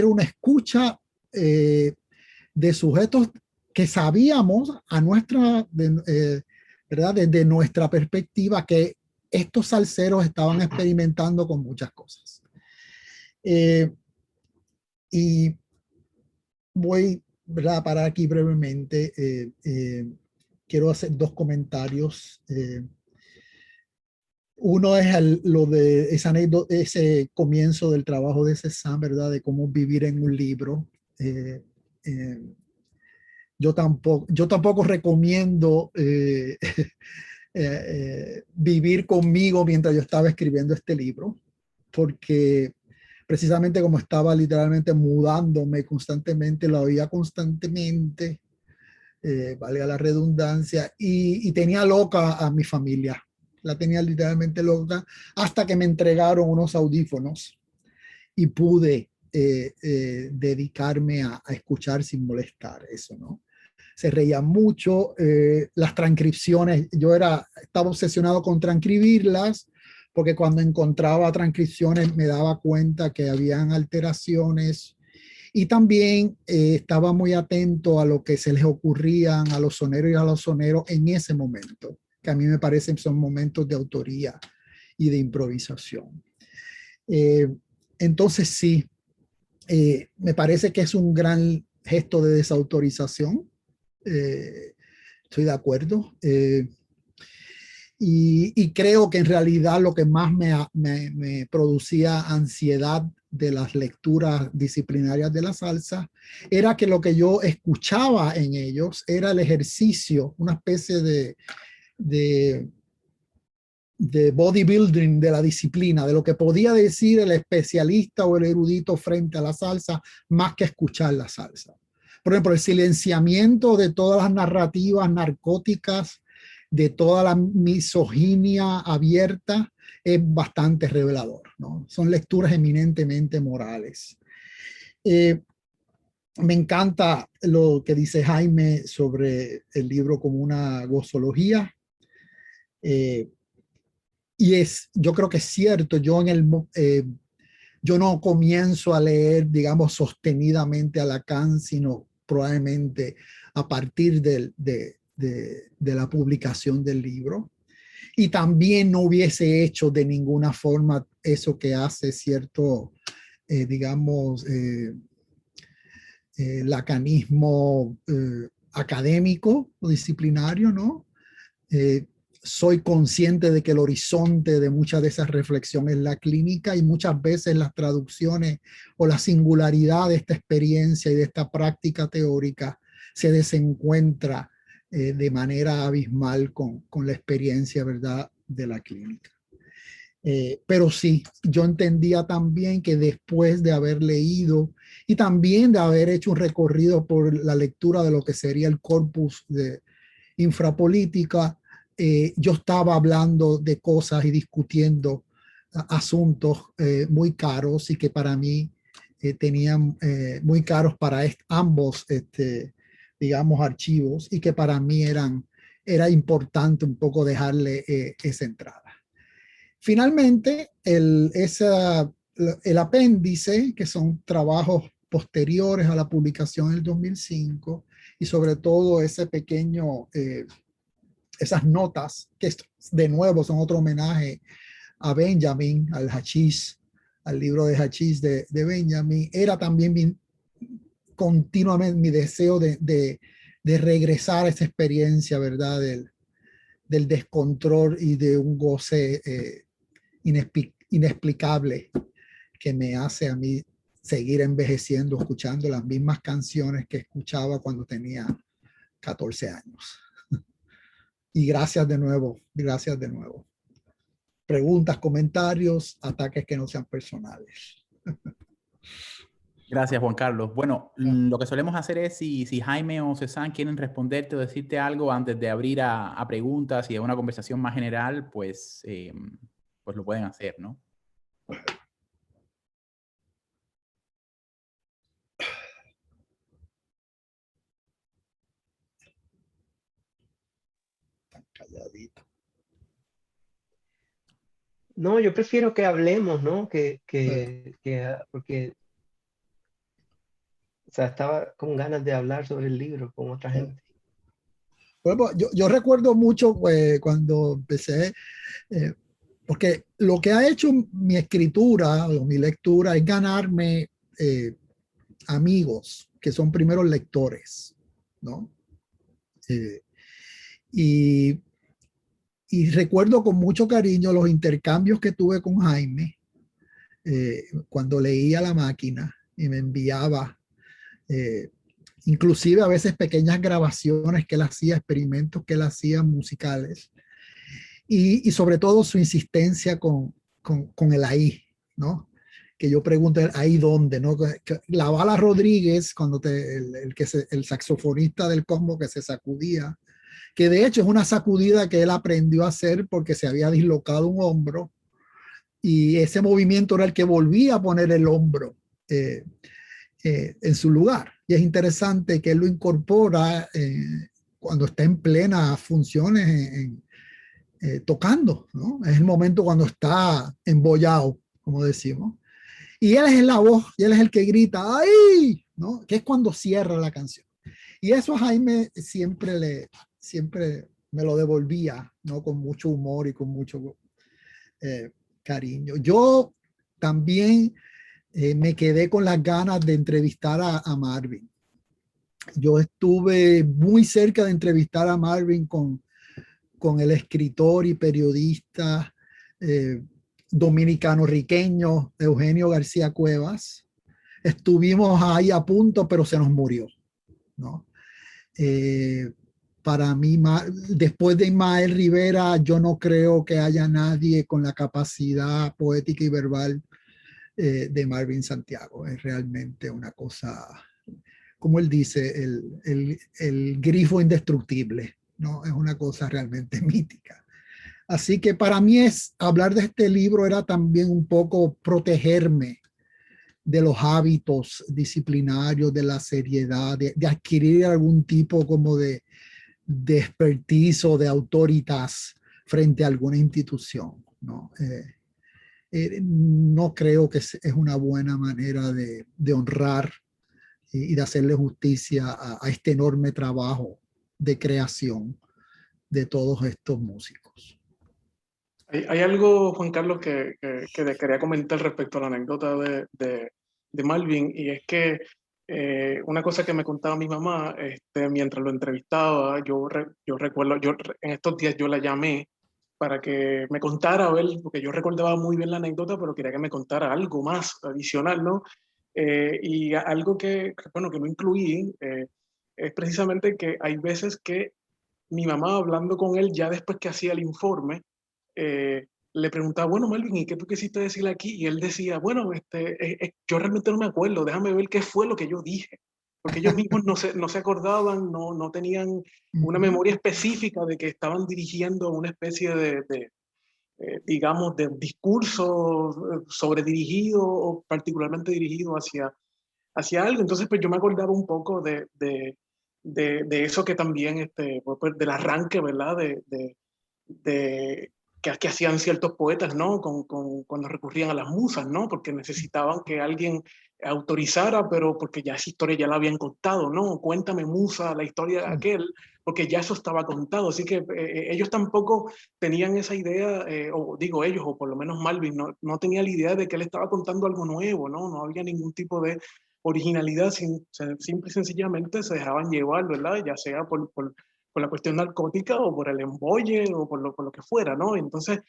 una escucha de sujetos que sabíamos ¿verdad? Desde nuestra perspectiva, que estos salseros estaban experimentando con muchas cosas. Y voy, ¿verdad?, a parar aquí brevemente. Quiero hacer dos comentarios. Uno es lo de esa anécdota, ese comienzo del trabajo de Cézanne, ¿verdad?, de cómo vivir en un libro. Yo tampoco recomiendo vivir conmigo mientras yo estaba escribiendo este libro, porque precisamente como estaba literalmente mudándome constantemente, lo oía constantemente, valga la redundancia, y tenía loca a mi familia. La tenía literalmente loca hasta que me entregaron unos audífonos y pude dedicarme a escuchar sin molestar eso, ¿no? Se reían mucho, las transcripciones, estaba obsesionado con transcribirlas, porque cuando encontraba transcripciones me daba cuenta que habían alteraciones, y también estaba muy atento a lo que se les ocurrían a los soneros y a los soneros en ese momento, que a mí me parecen son momentos de autoría y de improvisación. Entonces sí, me parece que es un gran gesto de desautorización. Estoy de acuerdo. Y creo que en realidad lo que más me producía ansiedad de las lecturas disciplinarias de la salsa era que lo que yo escuchaba en ellos era el ejercicio, una especie de bodybuilding de la disciplina, de lo que podía decir el especialista o el erudito frente a la salsa, más que escuchar la salsa. Por ejemplo, el silenciamiento de todas las narrativas narcóticas, de toda la misoginia abierta, es bastante revelador, ¿no? Son lecturas eminentemente morales. Me encanta lo que dice Jaime sobre el libro como una gozología. Y yo creo que es cierto, yo no comienzo a leer, digamos, sostenidamente a Lacan, sino probablemente a partir de la publicación del libro. Y también no hubiese hecho de ninguna forma eso que hace cierto, digamos, lacanismo académico o disciplinario, ¿no? Soy consciente de que el horizonte de muchas de esas reflexiones es la clínica, y muchas veces las traducciones o la singularidad de esta experiencia y de esta práctica teórica se desencuentra de manera abismal con la experiencia, ¿verdad?, de la clínica. Pero sí, yo entendía también que después de haber leído y también de haber hecho un recorrido por la lectura de lo que sería el corpus de infrapolítica, yo estaba hablando de cosas y discutiendo asuntos muy caros y que para mí tenían muy caros para ambos, digamos, archivos, y que para mí era importante un poco dejarle esa entrada. Finalmente, el apéndice, que son trabajos posteriores a la publicación del 2005, y sobre todo ese pequeño, esas notas, que de nuevo son otro homenaje a Benjamin, al hachís, al libro de hachís de Benjamin, era también continuamente mi deseo de regresar a esa experiencia, ¿verdad? Del descontrol y de un goce inexplicable que me hace a mí seguir envejeciendo, escuchando las mismas canciones que escuchaba cuando tenía 14 años. Y gracias de nuevo, gracias de nuevo. Preguntas, comentarios, ataques que no sean personales. Gracias, Juan Carlos. Bueno, lo que solemos hacer es si Jaime o César quieren responderte o decirte algo antes de abrir a preguntas y a una conversación más general, pues lo pueden hacer, ¿no? Tan calladito. No, yo prefiero que hablemos, ¿no? Porque, o sea, estaba con ganas de hablar sobre el libro con otra gente. Bueno, yo recuerdo mucho cuando empecé, porque lo que ha hecho mi escritura o mi lectura es ganarme amigos que son primeros lectores, ¿no? Y recuerdo con mucho cariño los intercambios que tuve con Jaime cuando leía La Máquina y me enviaba inclusive a veces pequeñas grabaciones que él hacía, experimentos que él hacía musicales, y sobre todo su insistencia con el ahí, ¿no? Que yo pregunto, ¿ahí dónde? ¿No? La Bala Rodríguez, cuando el saxofonista del Cosmo que se sacudía, que de hecho es una sacudida que él aprendió a hacer porque se había dislocado un hombro, y ese movimiento era el que volvía a poner el hombro en su lugar. Y es interesante que él lo incorpora cuando está en plenas funciones tocando, ¿no? Es el momento cuando está embollado, como decimos. Y él es la voz, y él es el que grita, ¡ay! ¿No? Que es cuando cierra la canción. Y eso a Jaime siempre me lo devolvía, ¿no? Con mucho humor y con mucho cariño. Yo también me quedé con las ganas de entrevistar a Marvin. Yo estuve muy cerca de entrevistar a Marvin con el escritor y periodista dominicano-riqueño Eugenio García Cuevas. Estuvimos ahí a punto, pero se nos murió, ¿no? Para mí, después de Ismael Rivera, yo no creo que haya nadie con la capacidad poética y verbal de Marvin Santiago. Es realmente una cosa, como él dice, el grifo indestructible, ¿no? Es una cosa realmente mítica. Así que para mí hablar de este libro era también un poco protegerme de los hábitos disciplinarios, de la seriedad, de adquirir algún tipo como de expertise o de autoritas frente a alguna institución, ¿no? No creo que es una buena manera de honrar y de hacerle justicia a este enorme trabajo de creación de todos estos músicos. Hay algo, Juan Carlos, que te quería comentar respecto a la anécdota de Malvin, y es que una cosa que me contaba mi mamá mientras lo entrevistaba, yo recuerdo, en estos días yo la llamé para que me contara, porque yo recordaba muy bien la anécdota, pero quería que me contara algo más adicional, ¿no? Y algo bueno, que no incluí es precisamente que hay veces que mi mamá, hablando con él ya después que hacía el informe, le preguntaba, bueno, Melvin, ¿y qué tú quisiste decir aquí? Y él decía, bueno, yo realmente no me acuerdo, déjame ver qué fue lo que yo dije. Porque ellos mismos no se acordaban, no tenían una memoria específica de que estaban dirigiendo una especie digamos, de discurso sobredirigido o particularmente dirigido hacia algo. Entonces, pues yo me acordaba un poco de eso que también, pues, del arranque, ¿verdad? Que hacían ciertos poetas, ¿no? Cuando recurrían a las musas, ¿no? Porque necesitaban que alguien autorizara, pero porque ya esa historia ya la habían contado, ¿no? Cuéntame, musa, la historia de aquel, porque ya eso estaba contado. Así que ellos tampoco tenían esa idea, o digo ellos, o por lo menos Malvin, no tenía la idea de que él estaba contando algo nuevo, ¿no? No había ningún tipo de originalidad, simple y sencillamente se dejaban llevar, ¿verdad? Ya sea por la cuestión narcótica o por el embolle o por lo que fuera, ¿no? Entonces,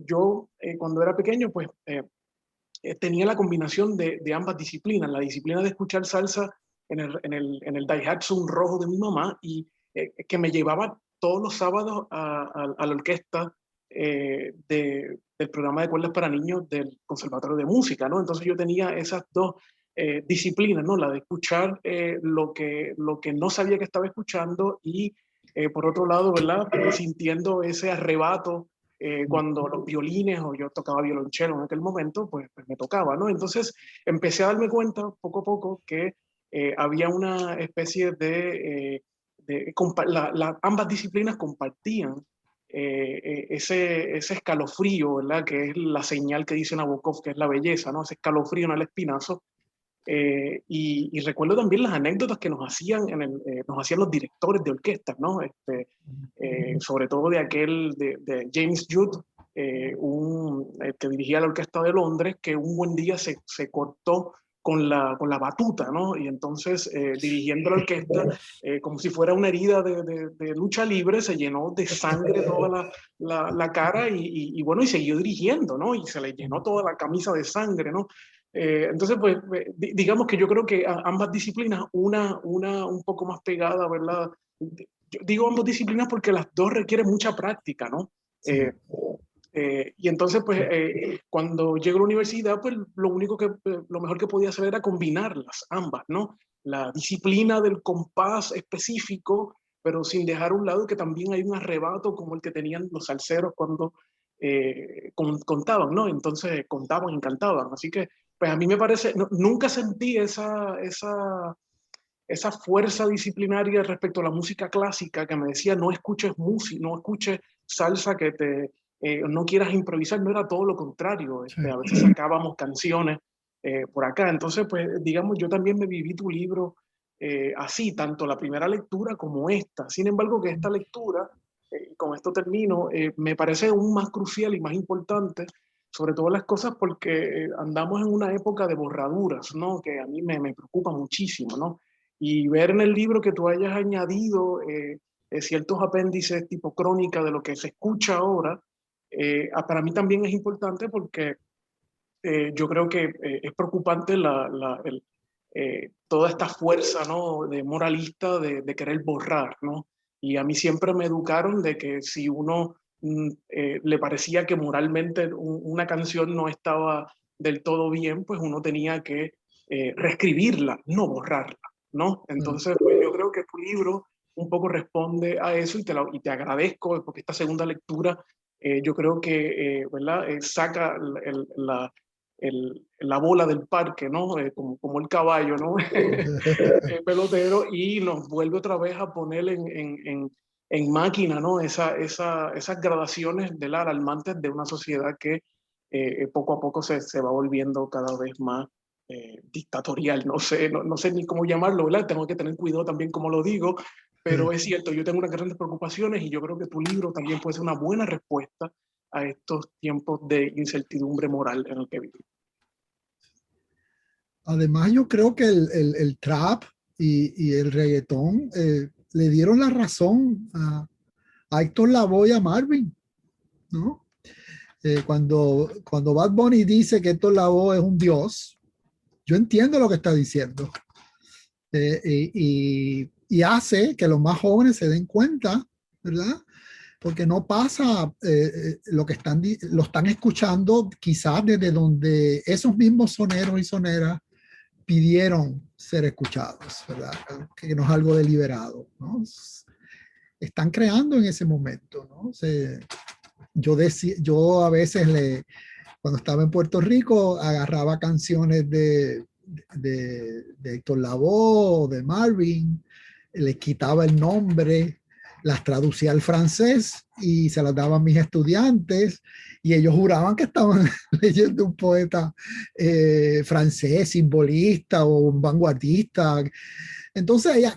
yo cuando era pequeño, pues tenía la combinación de ambas disciplinas, la disciplina de escuchar salsa en el Daihatsu rojo de mi mamá y que me llevaba todos los sábados a la orquesta del programa de cuerdas para niños del Conservatorio de Música, ¿no? Entonces yo tenía esas dos disciplinas, ¿no? La de escuchar lo que no sabía que estaba escuchando y por otro lado, ¿verdad? Sintiendo ese arrebato cuando los violines o yo tocaba violonchelo en aquel momento, pues me tocaba, ¿no? Entonces empecé a darme cuenta poco a poco que había una especie ambas disciplinas compartían ese escalofrío, ¿verdad? Que es la señal que dice Nabokov, que es la belleza, ¿no? Ese escalofrío en el espinazo. Y recuerdo también las anécdotas que nos hacían, nos hacían los directores de orquestas, ¿no? Sobre todo de aquel de James Judd, que dirigía la Orquesta de Londres, que un buen día se cortó con la batuta, ¿no? Y entonces, dirigiendo la orquesta, como si fuera una herida de lucha libre, se llenó de sangre toda la cara y bueno, y siguió dirigiendo, ¿no? Y se le llenó toda la camisa de sangre, ¿no? Entonces, pues, digamos que yo creo que ambas disciplinas, una un poco más pegada, ¿verdad? Yo digo ambas disciplinas porque las dos requieren mucha práctica, ¿no? Sí. Y entonces, pues, cuando llego a la universidad, pues, lo mejor que podía hacer era combinarlas, ambas, ¿no? La disciplina del compás específico, pero sin dejar a un lado que también hay un arrebato como el que tenían los salseros cuando contaban, ¿no? Entonces, contaban y cantaban. Así que, pues, a mí me parece, nunca sentí esa fuerza disciplinaria respecto a la música clásica que me decía no escuches música, no escuches salsa no quieras improvisar, no era todo lo contrario. Sí. A veces sacábamos canciones por acá. Entonces, pues, digamos, yo también me viví tu libro así, tanto la primera lectura como esta. Sin embargo, que esta lectura, y con esto termino, me parece aún más crucial y más importante, sobre todo las cosas porque andamos en una época de borraduras, ¿no? Que a mí me preocupa muchísimo, ¿no? Y ver en el libro que tú hayas añadido ciertos apéndices tipo crónica de lo que se escucha ahora, para mí también es importante porque yo creo que es preocupante toda esta fuerza, ¿no? De moralista de querer borrar, ¿no? Y a mí siempre me educaron de que si uno le parecía que moralmente una canción no estaba del todo bien, pues uno tenía que reescribirla, no borrarla, ¿no? Entonces, pues yo creo que tu libro un poco responde a eso y te agradezco porque esta segunda lectura yo creo que ¿verdad? Saca la bola del parque, ¿no? Como el caballo, ¿no? El pelotero y nos vuelve otra vez a poner en máquina, ¿no? Esas gradaciones de la alarmantes de una sociedad que poco a poco se va volviendo cada vez más dictatorial. No sé ni cómo llamarlo, ¿verdad? Tengo que tener cuidado también como lo digo, pero es cierto, yo tengo unas grandes preocupaciones y yo creo que tu libro también puede ser una buena respuesta a estos tiempos de incertidumbre moral en el que vivimos. Además, yo creo que el trap y el reggaetón le dieron la razón a Héctor Lavoe y a Marvin, ¿no? Cuando Bad Bunny dice que Héctor Lavoe es un dios, yo entiendo lo que está diciendo. Y hace que los más jóvenes se den cuenta, ¿verdad? porque no pasa lo que lo están escuchando quizás desde donde esos mismos soneros y soneras pidieron ser escuchados, ¿verdad? Que no es algo deliberado, ¿no? Están creando en ese momento, ¿no? Yo a veces cuando estaba en Puerto Rico agarraba canciones de Héctor Lavoe, de Marvin, les quitaba el nombre, las traducía al francés y se las daba a mis estudiantes y ellos juraban que estaban leyendo un poeta francés, simbolista o un vanguardista. Entonces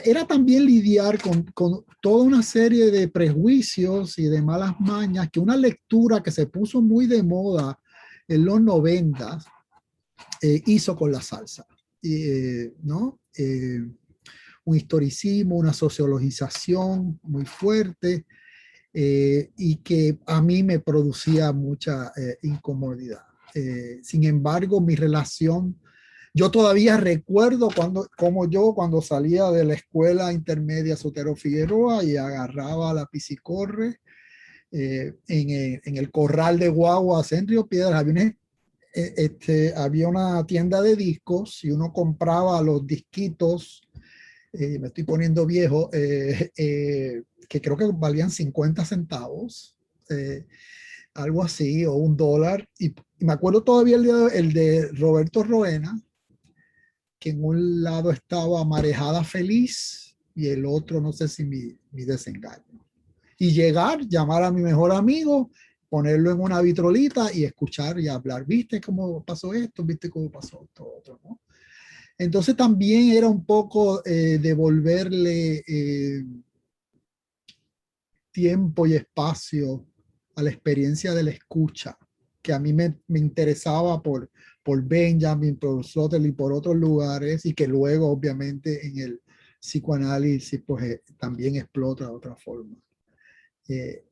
era también lidiar con toda una serie de prejuicios y de malas mañas que una lectura que se puso muy de moda en los 90 hizo con la salsa, ¿no? Un historicismo, una sociologización muy fuerte y que a mí me producía mucha incomodidad. Sin embargo, mi relación, yo todavía recuerdo cuando salía de la escuela intermedia Sotero Figueroa y agarraba la piscicorre en el corral de guaguas en Río Piedras, había una tienda de discos y uno compraba los disquitos, me estoy poniendo viejo, que creo que valían 50 centavos, algo así, o $1. Y me acuerdo todavía el de Roberto Roena, que en un lado estaba Marejada Feliz y el otro, no sé si mi desengaño. Y llamar a mi mejor amigo, ponerlo en una vitrolita y escuchar y hablar. ¿Viste cómo pasó esto? ¿Viste cómo pasó esto otro? ¿No? Entonces también era un poco devolverle tiempo y espacio a la experiencia de la escucha, que a mí me interesaba por Benjamin, por Sloterdijk y por otros lugares, y que luego obviamente en el psicoanálisis pues también explota de otra forma.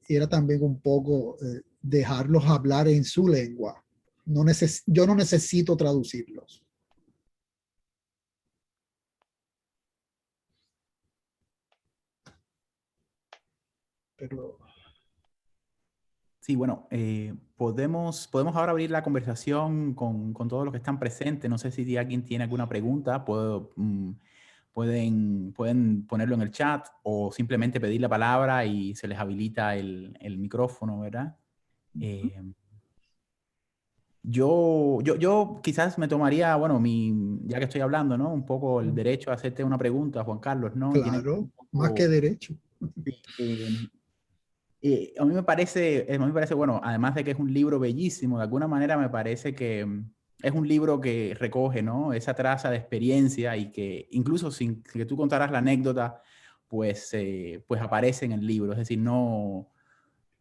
Era también un poco dejarlos hablar en su lengua. Yo no necesito traducirlos. Pero Sí, bueno, podemos ahora abrir la conversación con todos los que están presentes. No sé si alguien tiene alguna pregunta, pueden ponerlo en el chat o simplemente pedir la palabra y se les habilita el micrófono, ¿verdad? Yo quizás me tomaría, bueno, ya que estoy hablando, ¿no? Un poco el derecho a hacerte una pregunta, Juan Carlos, ¿no? Y tiene claro, un más que poco, derecho. a mí me parece, bueno, además de que es un libro bellísimo, de alguna manera me parece que es un libro que recoge, ¿no? Esa traza de experiencia y que incluso sin que tú contaras la anécdota, pues aparece en el libro. Es decir, no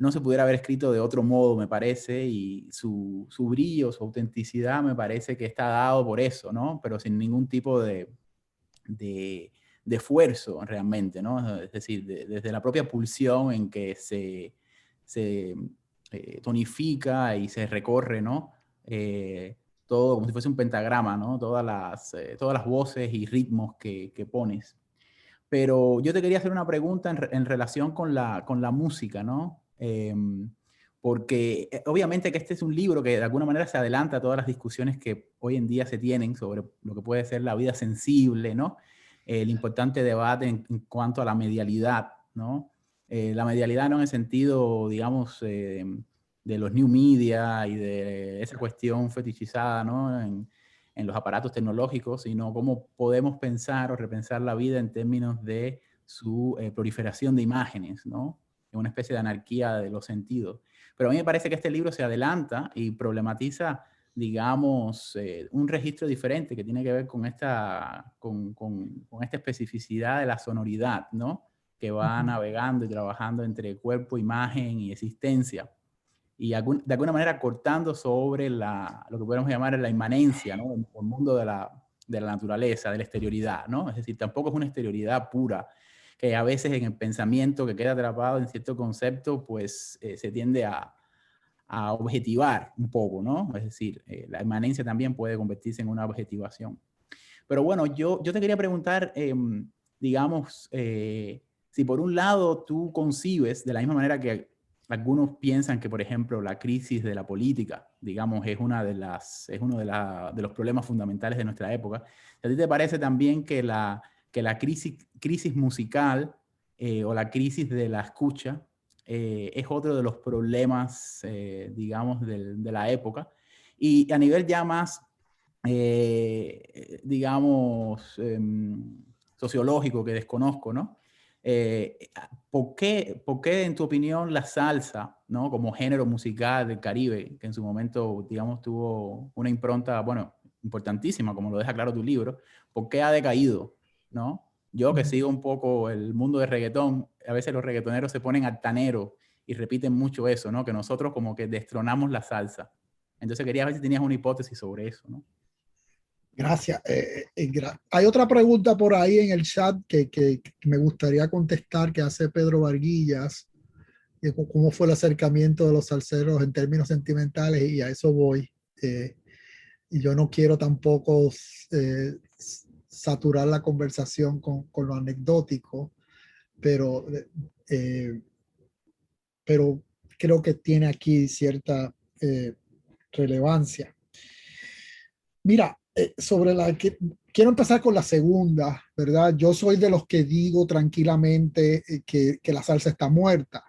se pudiera haber escrito de otro modo, me parece, y su brillo, su autenticidad me parece que está dado por eso, ¿no? Pero sin ningún tipo de esfuerzo realmente, ¿no? Es decir, desde la propia pulsión en que se tonifica y se recorre, ¿no? Todo como si fuese un pentagrama, ¿no? Todas las voces y ritmos que pones. Pero yo te quería hacer una pregunta en relación con la música, ¿no? Porque obviamente que este es un libro que de alguna manera se adelanta a todas las discusiones que hoy en día se tienen sobre lo que puede ser la vida sensible, ¿no? El importante debate en cuanto a la medialidad, ¿no? La medialidad no en el sentido, digamos, de los new media y de esa cuestión fetichizada, ¿no? En los aparatos tecnológicos, sino cómo podemos pensar o repensar la vida en términos de su proliferación de imágenes, ¿no? En una especie de anarquía de los sentidos. Pero a mí me parece que este libro se adelanta y problematiza, digamos, un registro diferente que tiene que ver con esta especificidad de la sonoridad, ¿no? Que va navegando y trabajando entre cuerpo, imagen y existencia. Y de alguna manera cortando sobre lo que podemos llamar la inmanencia, ¿no? El mundo de la naturaleza, de la exterioridad, ¿no? Es decir, tampoco es una exterioridad pura, que a veces en el pensamiento que queda atrapado en cierto concepto, pues se tiende a objetivar un poco, ¿no? Es decir, la inmanencia también puede convertirse en una objetivación. Pero bueno, yo te quería preguntar, digamos, si si por un lado tú concibes, de la misma manera que algunos piensan que, por ejemplo, la crisis de la política, digamos, es uno de los problemas fundamentales de nuestra época, ¿a ti te parece también que la crisis musical o la crisis de la escucha es otro de los problemas, digamos, de la época? Y a nivel ya más, digamos, sociológico, que desconozco, ¿no? ¿Por qué en tu opinión la salsa, ¿no? Como género musical del Caribe, que en su momento, digamos, tuvo una impronta, bueno, importantísima, como lo deja claro tu libro, ¿por qué ha decaído, ¿no? Yo que sigo un poco el mundo del reggaetón, a veces los reggaetoneros se ponen altaneros y repiten mucho eso, ¿no? Que nosotros como que destronamos la salsa. Entonces quería ver si tenías una hipótesis sobre eso, ¿no? Gracias. Hay otra pregunta por ahí en el chat que me gustaría contestar, que hace Pedro Varguillas, cómo fue el acercamiento de los salseros en términos sentimentales, y a eso voy. Y yo no quiero tampoco saturar la conversación con lo anecdótico, pero creo que tiene aquí cierta relevancia. Mira, sobre la que quiero empezar con la segunda, ¿verdad? Yo soy de los que digo tranquilamente que la salsa está muerta,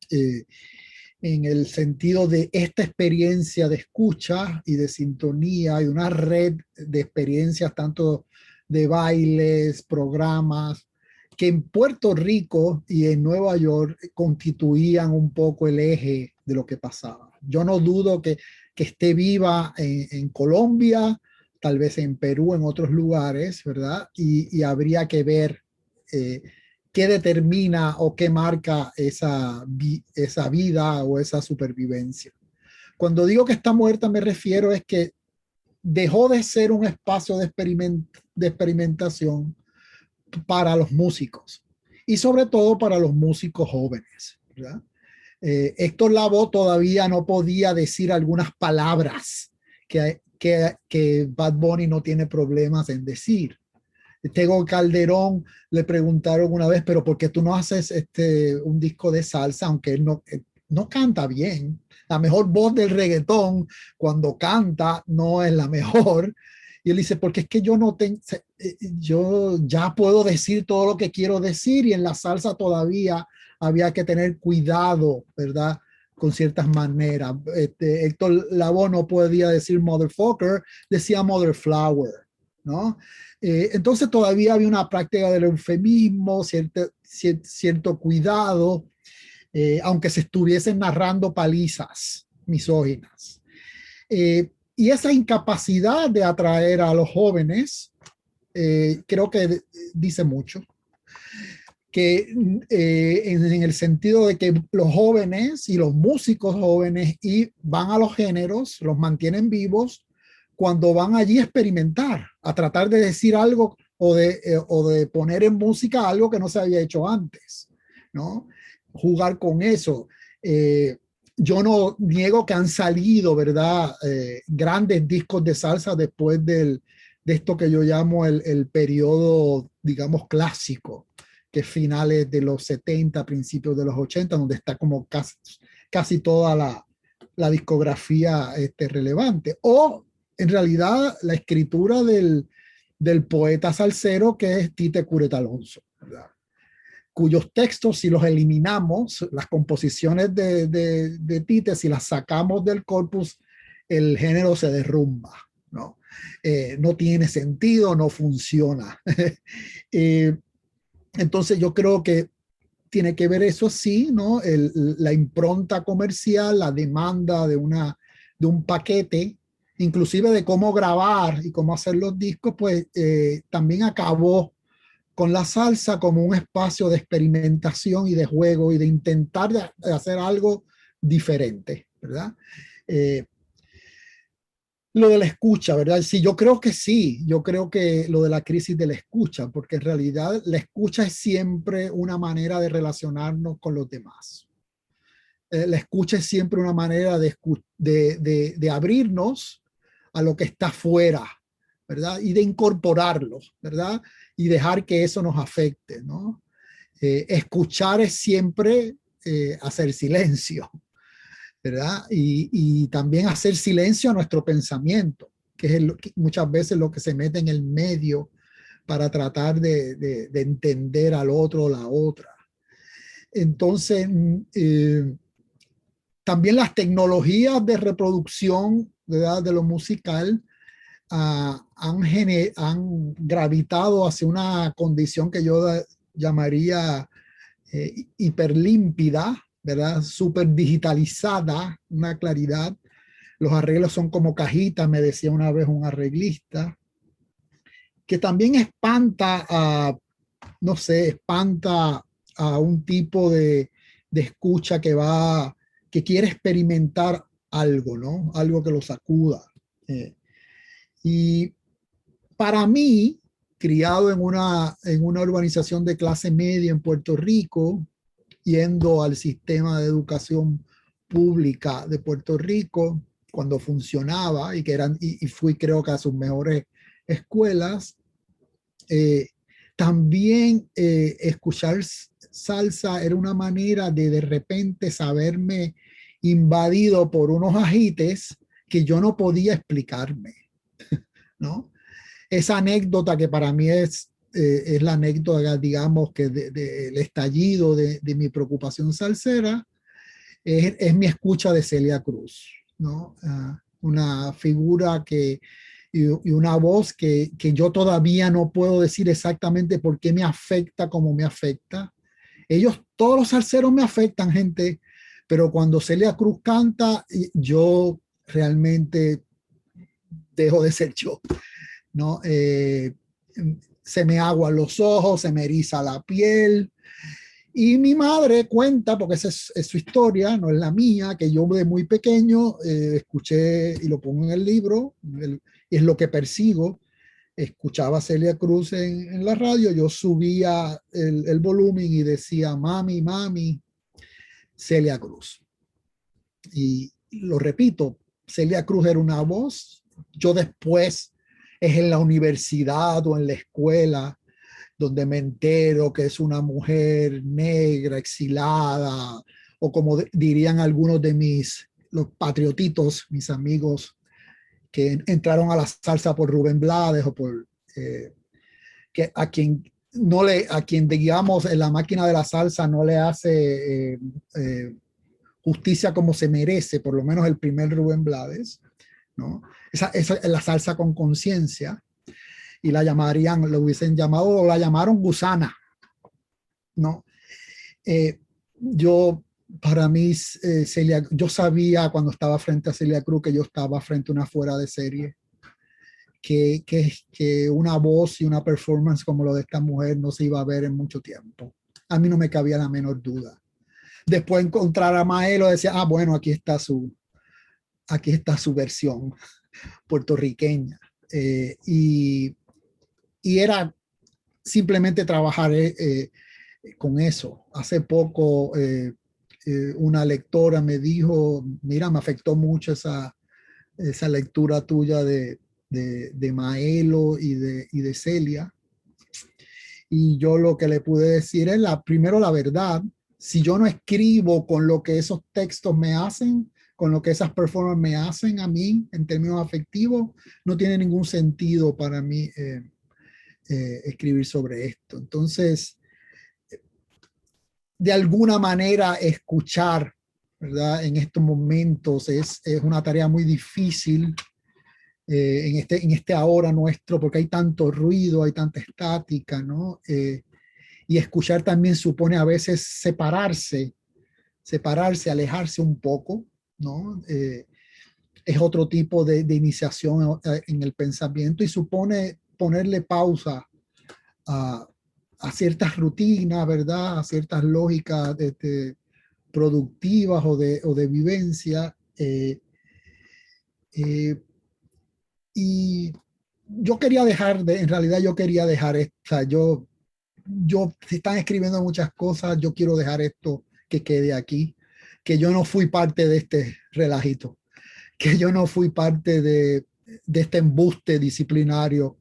en el sentido de esta experiencia de escucha y de sintonía y una red de experiencias, tanto de bailes, programas, que en Puerto Rico y en Nueva York constituían un poco el eje de lo que pasaba. Yo no dudo que esté viva en Colombia, tal vez en Perú, en otros lugares, ¿verdad? Y habría que ver qué determina o qué marca esa vida o esa supervivencia. Cuando digo que está muerta, me refiero es que dejó de ser un espacio de experimentación para los músicos y sobre todo para los músicos jóvenes, ¿verdad? Héctor Lavoe todavía no podía decir algunas palabras que Bad Bunny no tiene problemas en decir. Tego Calderón le preguntaron una vez, pero ¿por qué tú no haces un disco de salsa? Aunque él no canta bien. La mejor voz del reggaetón cuando canta no es la mejor. Y él dice, porque es que yo ya puedo decir todo lo que quiero decir, y en la salsa todavía había que tener cuidado, ¿verdad? Con ciertas maneras. Héctor Lavoe no podía decir motherfucker, decía mother flower, ¿no? Entonces todavía había una práctica del eufemismo, cierto cuidado, aunque se estuviesen narrando palizas misóginas. Y esa incapacidad de atraer a los jóvenes, creo que dice mucho. Que en el sentido de que los jóvenes y los músicos jóvenes van a los géneros, los mantienen vivos cuando van allí a experimentar, a tratar de decir algo o de poner en música algo que no se había hecho antes, ¿no? Jugar con eso. Yo no niego que han salido, ¿verdad? Grandes discos de salsa después de esto que yo llamo el periodo, digamos, clásico, que es finales de los 70, principios de los 80, donde está como casi toda la discografía relevante. O en realidad la escritura del poeta salsero, que es Tite Curet Alonso, ¿verdad? Cuyos textos, si los eliminamos, las composiciones de Tite, si las sacamos del corpus, el género se derrumba, ¿no? No tiene sentido, no funciona. Entonces yo creo que tiene que ver eso sí, ¿no? La impronta comercial, la demanda de un paquete, inclusive de cómo grabar y cómo hacer los discos, pues también acabó con la salsa como un espacio de experimentación y de juego y de intentar de hacer algo diferente, ¿verdad? Lo de la escucha, ¿verdad? Sí, yo creo que lo de la crisis de la escucha, porque en realidad la escucha es siempre una manera de relacionarnos con los demás. La escucha es siempre una manera de abrirnos a lo que está afuera, ¿verdad? Y de incorporarlo, ¿verdad? Y dejar que eso nos afecte, ¿no? Escuchar es siempre hacer silencio, ¿verdad? Y también hacer silencio a nuestro pensamiento, que es muchas veces lo que se mete en el medio para tratar de entender al otro o la otra. Entonces, también las tecnologías de reproducción, ¿verdad?, de lo musical han gravitado hacia una condición que yo llamaría hiperlímpida, ¿verdad? Súper digitalizada, una claridad. Los arreglos son como cajitas, me decía una vez un arreglista, que también espanta no sé, espanta a un tipo de escucha que quiere experimentar algo, ¿no? Algo que lo sacuda. Y para mí, criado en una urbanización de clase media en Puerto Rico, yendo al sistema de educación pública de Puerto Rico, cuando funcionaba y fui creo que a sus mejores escuelas, también escuchar salsa era una manera de repente saberme invadido por unos ajites que yo no podía explicarme, ¿no? Esa anécdota que para mí es la anécdota, digamos, que del estallido de mi preocupación salsera, es mi escucha de Celia Cruz, ¿no? Una figura y una voz que yo todavía no puedo decir exactamente por qué me afecta como me afecta. Todos los salseros me afectan, gente, pero cuando Celia Cruz canta, yo realmente dejo de ser yo, ¿no? Se me aguan los ojos, se me eriza la piel. Y mi madre cuenta, porque esa es su historia, no es la mía, que yo de muy pequeño escuché, y lo pongo en el libro, y es lo que persigo, escuchaba a Celia Cruz en la radio, yo subía el volumen y decía, mami, mami, Celia Cruz. Y lo repito, Celia Cruz era una voz, yo después es en la universidad o en la escuela donde me entero que es una mujer negra, exilada, o como dirían algunos de los patriotitos, mis amigos, que entraron a la salsa por Rubén Blades o por que a quien digamos en la máquina de la salsa no le hace justicia como se merece, por lo menos el primer Rubén Blades, ¿no? Esa es la salsa con conciencia, y la hubiesen llamado, o la llamaron gusana, ¿no? Para mí, yo sabía cuando estaba frente a Celia Cruz que yo estaba frente a una fuera de serie, que una voz y una performance como lo de esta mujer no se iba a ver en mucho tiempo. A mí no me cabía la menor duda. Después encontrar a Maelo, decía, bueno, aquí está su versión puertorriqueña. Y era simplemente trabajar con eso. Hace poco una lectora me dijo, mira, me afectó mucho esa lectura tuya de Maelo y de Celia. Y yo lo que le pude decir es, primero, la verdad. Si yo no escribo con lo que esos textos me hacen, con lo que esas performances me hacen a mí en términos afectivos, no tiene ningún sentido para mí escribir sobre esto. Entonces, de alguna manera escuchar, ¿verdad? En estos momentos es una tarea muy difícil en este ahora nuestro, porque hay tanto ruido, hay tanta estática, ¿no? Y escuchar también supone a veces separarse, alejarse un poco, ¿no? Es otro tipo de iniciación en el pensamiento y supone ponerle pausa a ciertas rutinas, ¿verdad? A ciertas lógicas productivas o de vivencia. Y yo quería en realidad yo quería dejar esto, o sea, se están escribiendo muchas cosas, yo quiero dejar esto que quede aquí, que yo no fui parte de este relajito, que yo no fui parte de este embuste disciplinario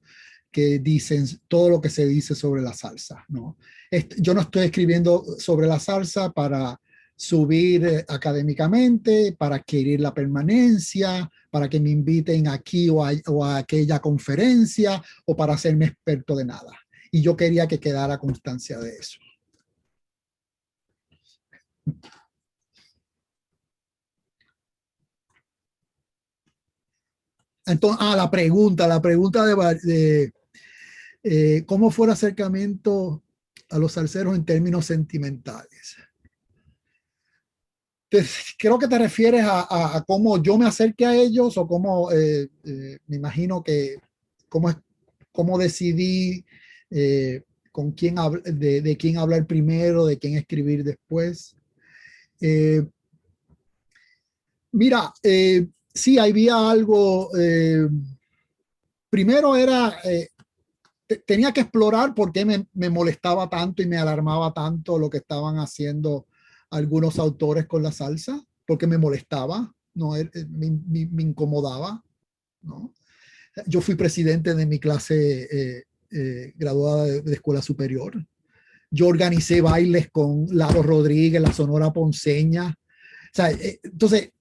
que dicen todo lo que se dice sobre la salsa, ¿no? Yo no estoy escribiendo sobre la salsa para subir académicamente, para adquirir la permanencia, para que me inviten aquí o a aquella conferencia o para hacerme experto de nada. Y yo quería que quedara constancia de eso. Entonces, la pregunta de ¿cómo fue el acercamiento a los salseros en términos sentimentales? Creo que te refieres a cómo yo me acerqué a ellos o cómo, me imagino que, cómo decidí con quién de quién hablar primero, de quién escribir después. Mira, sí, había algo. Primero era, tenía que explorar por qué me molestaba tanto y me alarmaba tanto lo que estaban haciendo algunos autores con la salsa, porque me molestaba, no, me incomodaba, ¿no? Yo fui presidente de mi clase graduada de escuela superior. Yo organicé bailes con Lalo Rodríguez, la Sonora Ponceña. O sea, entonces,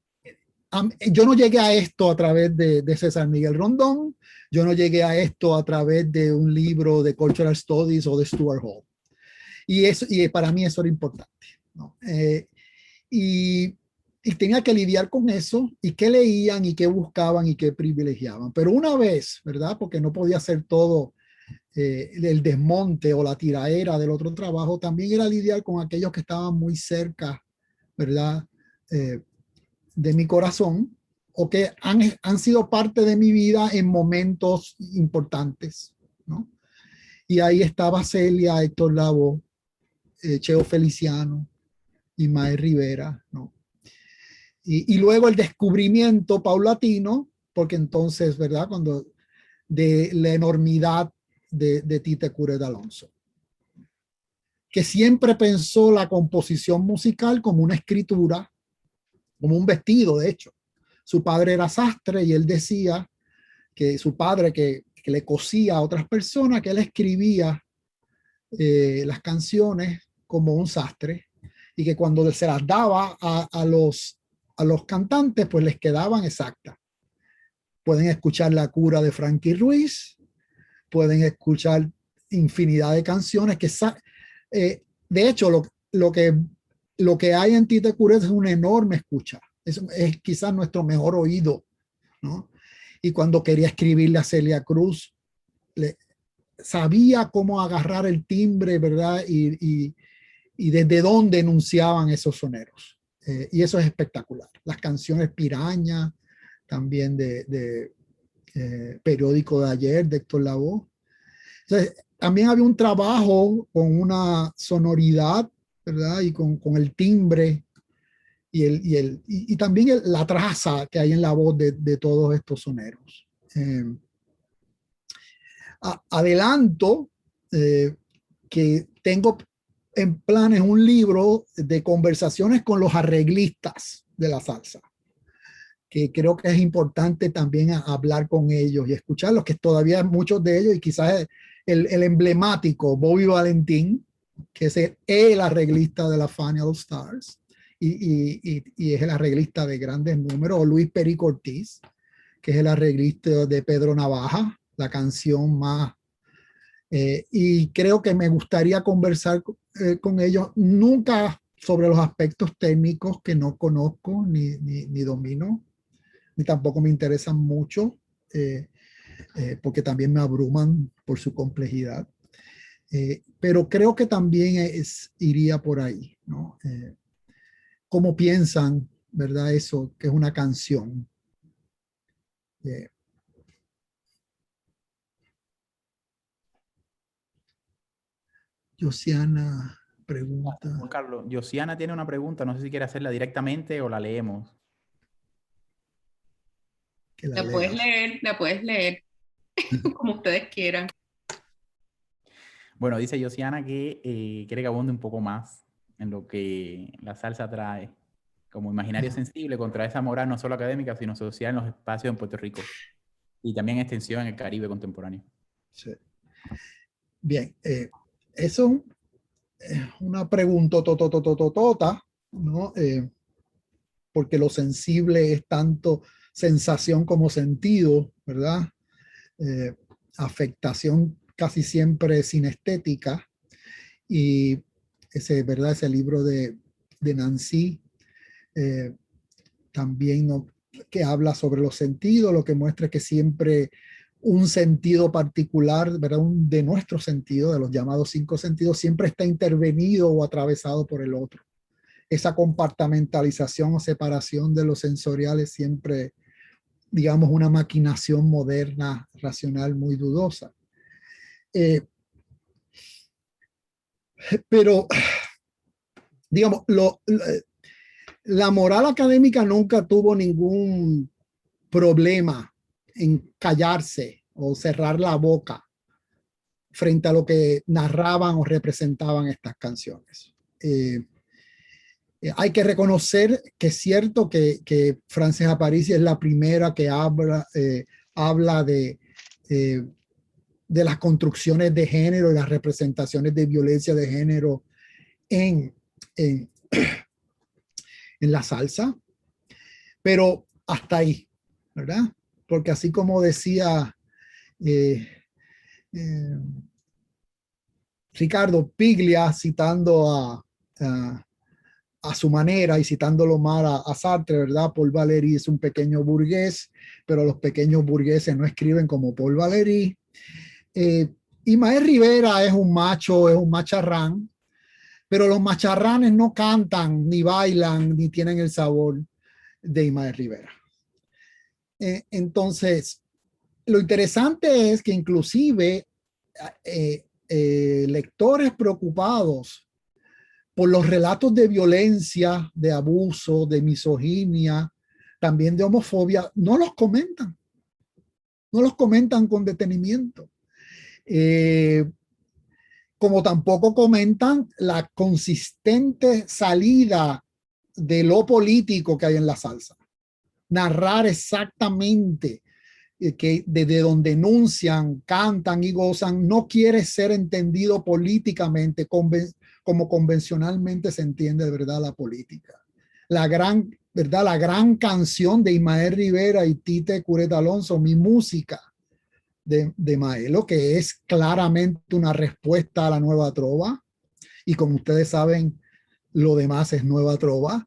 yo no llegué a esto a través de César Miguel Rondón, yo no llegué a esto a través de un libro de Cultural Studies o de Stuart Hall. Y para mí eso era importante, ¿no? Y tenía que lidiar con eso y qué leían y qué buscaban y qué privilegiaban. Pero una vez, ¿verdad? Porque no podía hacer todo el desmonte o la tiraera del otro trabajo, también era lidiar con aquellos que estaban muy cerca, ¿verdad? De mi corazón o que han sido parte de mi vida en momentos importantes, ¿no? Y ahí estaba Celia, Héctor Lavoe, Cheo Feliciano, Ismael Rivera, ¿no? Y luego el descubrimiento paulatino, porque entonces, ¿verdad? Cuando de la enormidad de Tite Curet Alonso, que siempre pensó la composición musical como una escritura, como un vestido, de hecho. Su padre era sastre y él decía que su padre que le cosía a otras personas, que él escribía las canciones como un sastre y que cuando se las daba a los cantantes, pues les quedaban exactas. Pueden escuchar La Cura de Frankie Ruiz, pueden escuchar infinidad de canciones que, de hecho, lo que hay en Tite Curet es una enorme escucha. Es quizás nuestro mejor oído, ¿no? Y cuando quería escribirle a Celia Cruz, sabía cómo agarrar el timbre, ¿verdad? Y desde dónde enunciaban esos soneros. Y eso es espectacular. Las canciones Piraña, también de Periódico de Ayer, de Héctor Lavoe. Entonces, también había un trabajo con una sonoridad, ¿verdad? Y con el timbre y también la traza que hay en la voz de todos estos soneros. Adelanto que tengo en planes un libro de conversaciones con los arreglistas de la salsa, que creo que es importante también hablar con ellos y escucharlos, que todavía muchos de ellos, y quizás el emblemático Bobby Valentín, que es el arreglista de la Fania All Stars, y es el arreglista de grandes números, o Luis Perico Ortiz, que es el arreglista de Pedro Navaja, la canción más. Y creo que me gustaría conversar con ellos, nunca sobre los aspectos técnicos que no conozco ni domino, ni tampoco me interesan mucho, porque también me abruman por su complejidad. Pero creo que también iría por ahí, ¿no? ¿Cómo piensan, verdad, eso, que es una canción? Josiana pregunta. Juan Carlos, Josiana tiene una pregunta, no sé si quiere hacerla directamente o la leemos. La puedes leer como ustedes quieran. Bueno, dice Josiana que quiere que abunde un poco más en lo que la salsa trae como imaginario sensible contra esa moral no solo académica, sino social en los espacios en Puerto Rico y también extensión en el Caribe contemporáneo. Sí. Bien, eso es una pregunta tota, ¿no? Porque lo sensible es tanto sensación como sentido, ¿verdad? Afectación casi siempre sinestética. Y ese, ¿verdad? Ese libro de Nancy también, ¿no?, que habla sobre los sentidos, lo que muestra que siempre un sentido particular, ¿verdad?, de nuestro sentido, de los llamados 5 sentidos, siempre está intervenido o atravesado por el otro. Esa compartamentalización o separación de los sensoriales siempre, digamos, una maquinación moderna, racional, muy dudosa. Pero, digamos, la moral académica nunca tuvo ningún problema en callarse o cerrar la boca frente a lo que narraban o representaban estas canciones. Hay que reconocer que es cierto que Frances Aparici es la primera que habla de las construcciones de género y las representaciones de violencia de género en la salsa, pero hasta ahí, ¿verdad? Porque así como decía Ricardo Piglia, citando a su manera y citándolo mal a Sartre, ¿verdad? Paul Valéry es un pequeño burgués, pero los pequeños burgueses no escriben como Paul Valéry. Ismael Rivera es un macho, es un macharrán, pero los macharranes no cantan, ni bailan, ni tienen el sabor de Ismael Rivera. Entonces, lo interesante es que inclusive lectores preocupados por los relatos de violencia, de abuso, de misoginia, también de homofobia, no los comentan con detenimiento. Como tampoco comentan la consistente salida de lo político que hay en la salsa. Narrar exactamente que desde donde enuncian, cantan y gozan, no quiere ser entendido políticamente como convencionalmente se entiende de verdad la política. La gran canción de Ismael Rivera y Tite Curet Alonso, Mi Música, de Maelo, que es claramente una respuesta a la nueva trova, y como ustedes saben, lo demás es nueva trova.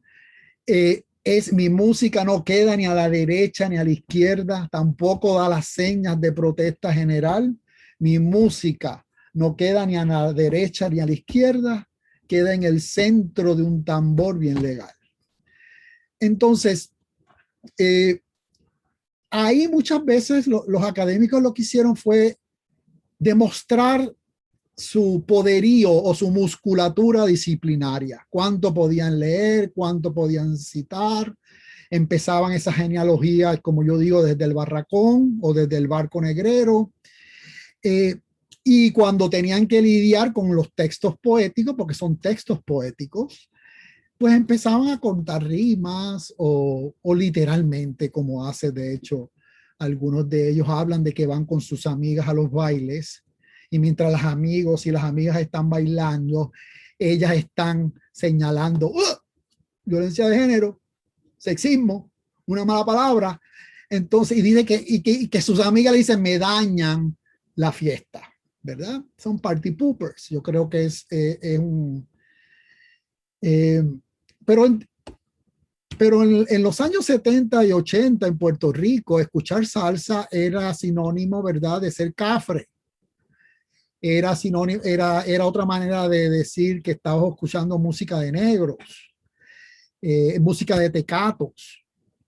Es Mi Música, no queda ni a la derecha ni a la izquierda, tampoco da las señas de protesta general. Mi música no queda ni a la derecha ni a la izquierda, queda en el centro de un tambor bien legal. Entonces, ahí muchas veces los académicos lo que hicieron fue demostrar su poderío o su musculatura disciplinaria, cuánto podían leer, cuánto podían citar. Empezaban esa genealogía, como yo digo, desde el barracón o desde el barco negrero. Y cuando tenían que lidiar con los textos poéticos, porque son textos poéticos, pues empezaban a contar rimas o literalmente, como hace de hecho algunos de ellos hablan de que van con sus amigas a los bailes y mientras los amigos y las amigas están bailando, ellas están señalando violencia de género, sexismo, una mala palabra. Entonces, y dice que sus amigas le dicen, me dañan la fiesta, ¿verdad? Son party poopers. Yo creo que es un... pero en los años 70 y 80 en Puerto Rico, escuchar salsa era sinónimo, ¿verdad?, de ser cafre. Era sinónimo, era otra manera de decir que estabas escuchando música de negros, música de tecatos,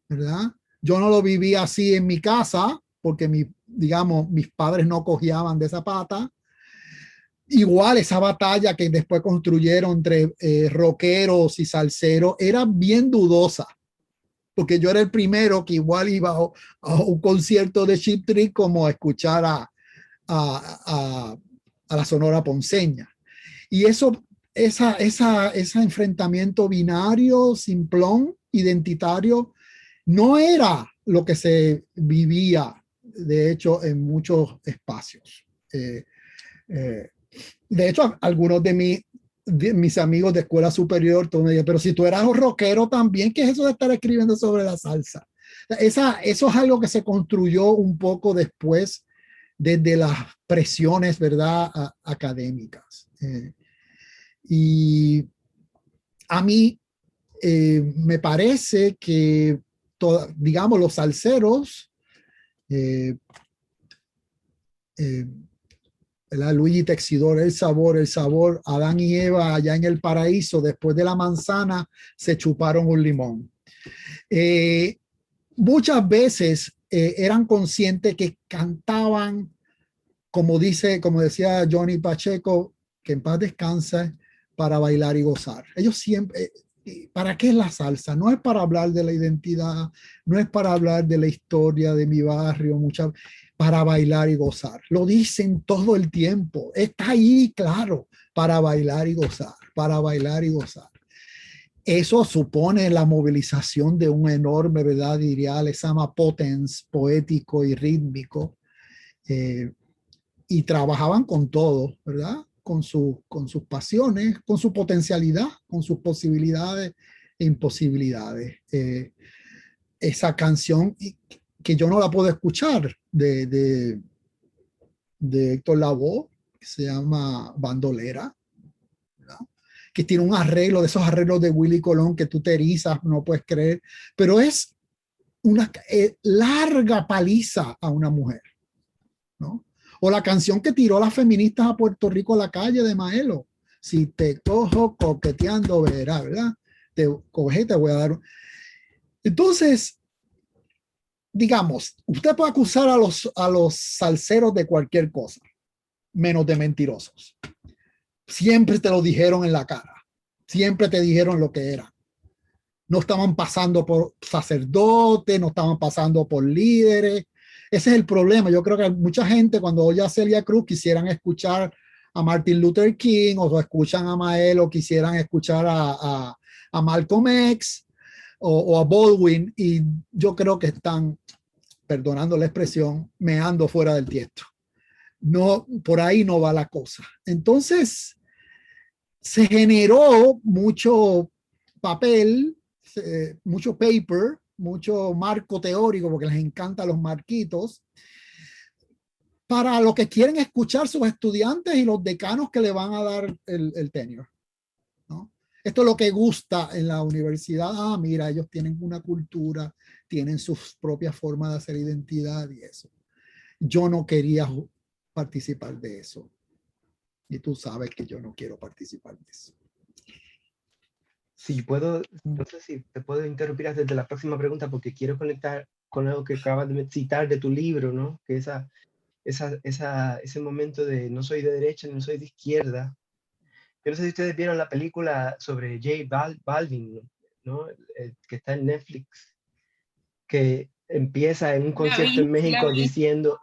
¿verdad? Yo no lo viví así en mi casa porque mis padres no cojeaban de esa pata. Igual esa batalla que después construyeron entre rockeros y salseros era bien dudosa, porque yo era el primero que igual iba a un concierto de Cheap Trick como a escuchar a la Sonora Ponceña. Y ese enfrentamiento binario, simplón, identitario, no era lo que se vivía, de hecho, en muchos espacios. De hecho, algunos de mis amigos de escuela superior, todos me dicen, pero si tú eras un rockero también, ¿qué es eso de estar escribiendo sobre la salsa? Eso es algo que se construyó un poco después desde las presiones, ¿verdad?, académicas. Y a mí me parece que, digamos, los salseros, Luigi Texidor, el sabor, Adán y Eva allá en el paraíso, después de la manzana, se chuparon un limón. Muchas veces eran conscientes que cantaban, como decía Johnny Pacheco, que en paz descanse, para bailar y gozar. Ellos siempre, ¿para qué es la salsa? No es para hablar de la identidad, no es para hablar de la historia de mi barrio, para bailar y gozar. Lo dicen todo el tiempo. Está ahí, claro, para bailar y gozar, para bailar y gozar. Eso supone la movilización de un enorme, ¿verdad?, diría, se llama potence, poético y rítmico. Y trabajaban con todo, ¿verdad? Con sus pasiones, con su potencialidad, con sus posibilidades e imposibilidades. Esa canción que yo no la puedo escuchar de Héctor Lavoe, que se llama Bandolera, ¿verdad?, que tiene un arreglo, de esos arreglos de Willy Colón que tú te erizas, no puedes creer, pero es una larga paliza a una mujer, ¿no? O la canción que tiró a las feministas a Puerto Rico a la calle de Maelo. Si te cojo coqueteando, verás, ¿verdad? Te coge, te voy a dar. Entonces, digamos, usted puede acusar a los salseros de cualquier cosa, menos de mentirosos. Siempre te lo dijeron en la cara. Siempre te dijeron lo que era. No estaban pasando por sacerdotes, no estaban pasando por líderes. Ese es el problema. Yo creo que mucha gente cuando oye a Celia Cruz quisieran escuchar a Martin Luther King o escuchan a Maelo, quisieran escuchar a Malcolm X o a Baldwin, y yo creo que están, perdonando la expresión, meando fuera del tiesto. No, por ahí no va la cosa. Entonces, se generó mucho papel, mucho paper, mucho marco teórico, porque les encantan los marquitos, para lo que quieren escuchar sus estudiantes y los decanos que le van a dar el tenure, ¿no? Esto es lo que gusta en la universidad. Ah, mira, ellos tienen una cultura, tienen sus propias formas de hacer identidad y eso. Yo no quería participar de eso. Y tú sabes que yo no quiero participar de eso. Si puedo, no sé si te puedo interrumpir antes de la próxima pregunta, porque quiero conectar con algo que acabas de citar de tu libro, ¿no? Que ese momento de no soy de derecha ni no soy de izquierda. Yo no sé si ustedes vieron la película sobre J Balvin, ¿no? Que está en Netflix, que empieza en un concierto en México diciendo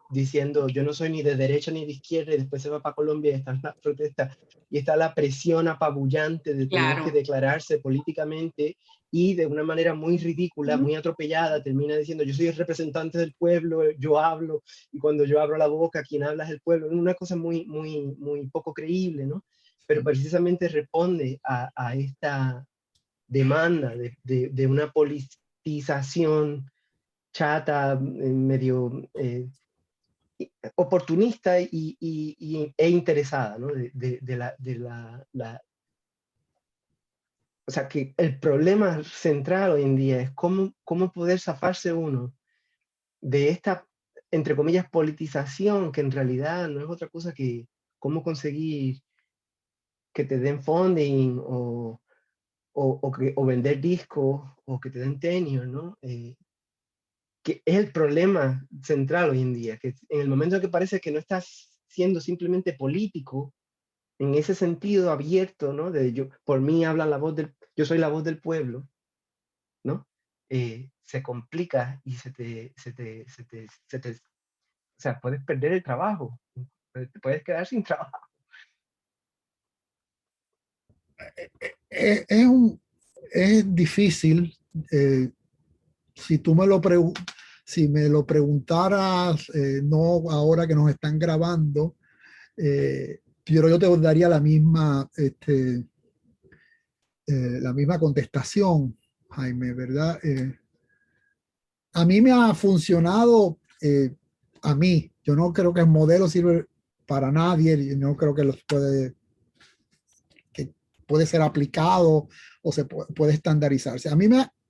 yo no soy ni de derecha ni de izquierda, y después se va para Colombia y están las protestas y está la presión apabullante de tener que declararse políticamente, y de una manera muy ridícula, muy atropellada, termina diciendo yo soy el representante del pueblo, yo hablo, y cuando yo abro la boca quien habla es el pueblo. Una cosa muy, muy, muy poco creíble, ¿no? Pero precisamente responde a esta demanda de una politización chata, medio oportunista e interesada, ¿no? O sea, que el problema central hoy en día es cómo poder zafarse uno de esta, entre comillas, politización, que en realidad no es otra cosa que cómo conseguir que te den funding o vender discos o que te den tenure, ¿no? Que es el problema central hoy en día, que en el momento en que parece que no estás siendo simplemente político, en ese sentido abierto, ¿no? Por mí habla yo soy la voz del pueblo, ¿no? Se complica y o sea, puedes perder el trabajo, te puedes quedar sin trabajo. Es difícil. Si me lo preguntaras, no ahora que nos están grabando, Pero yo te daría la misma contestación, Jaime, ¿verdad? A mí me ha funcionado, a mí, yo no creo que el modelo sirve para nadie, yo no creo que puede ser aplicado o se puede estandarizarse.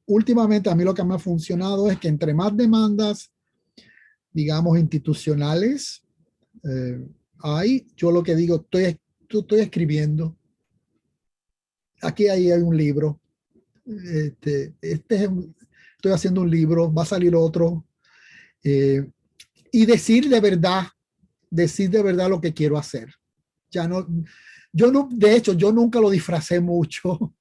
Últimamente a mí lo que me ha funcionado es que entre más demandas, digamos, institucionales yo lo que digo, estoy escribiendo, aquí hay un libro, estoy haciendo un libro, va a salir otro, y decir de verdad lo que quiero hacer. De hecho, yo nunca lo disfracé mucho.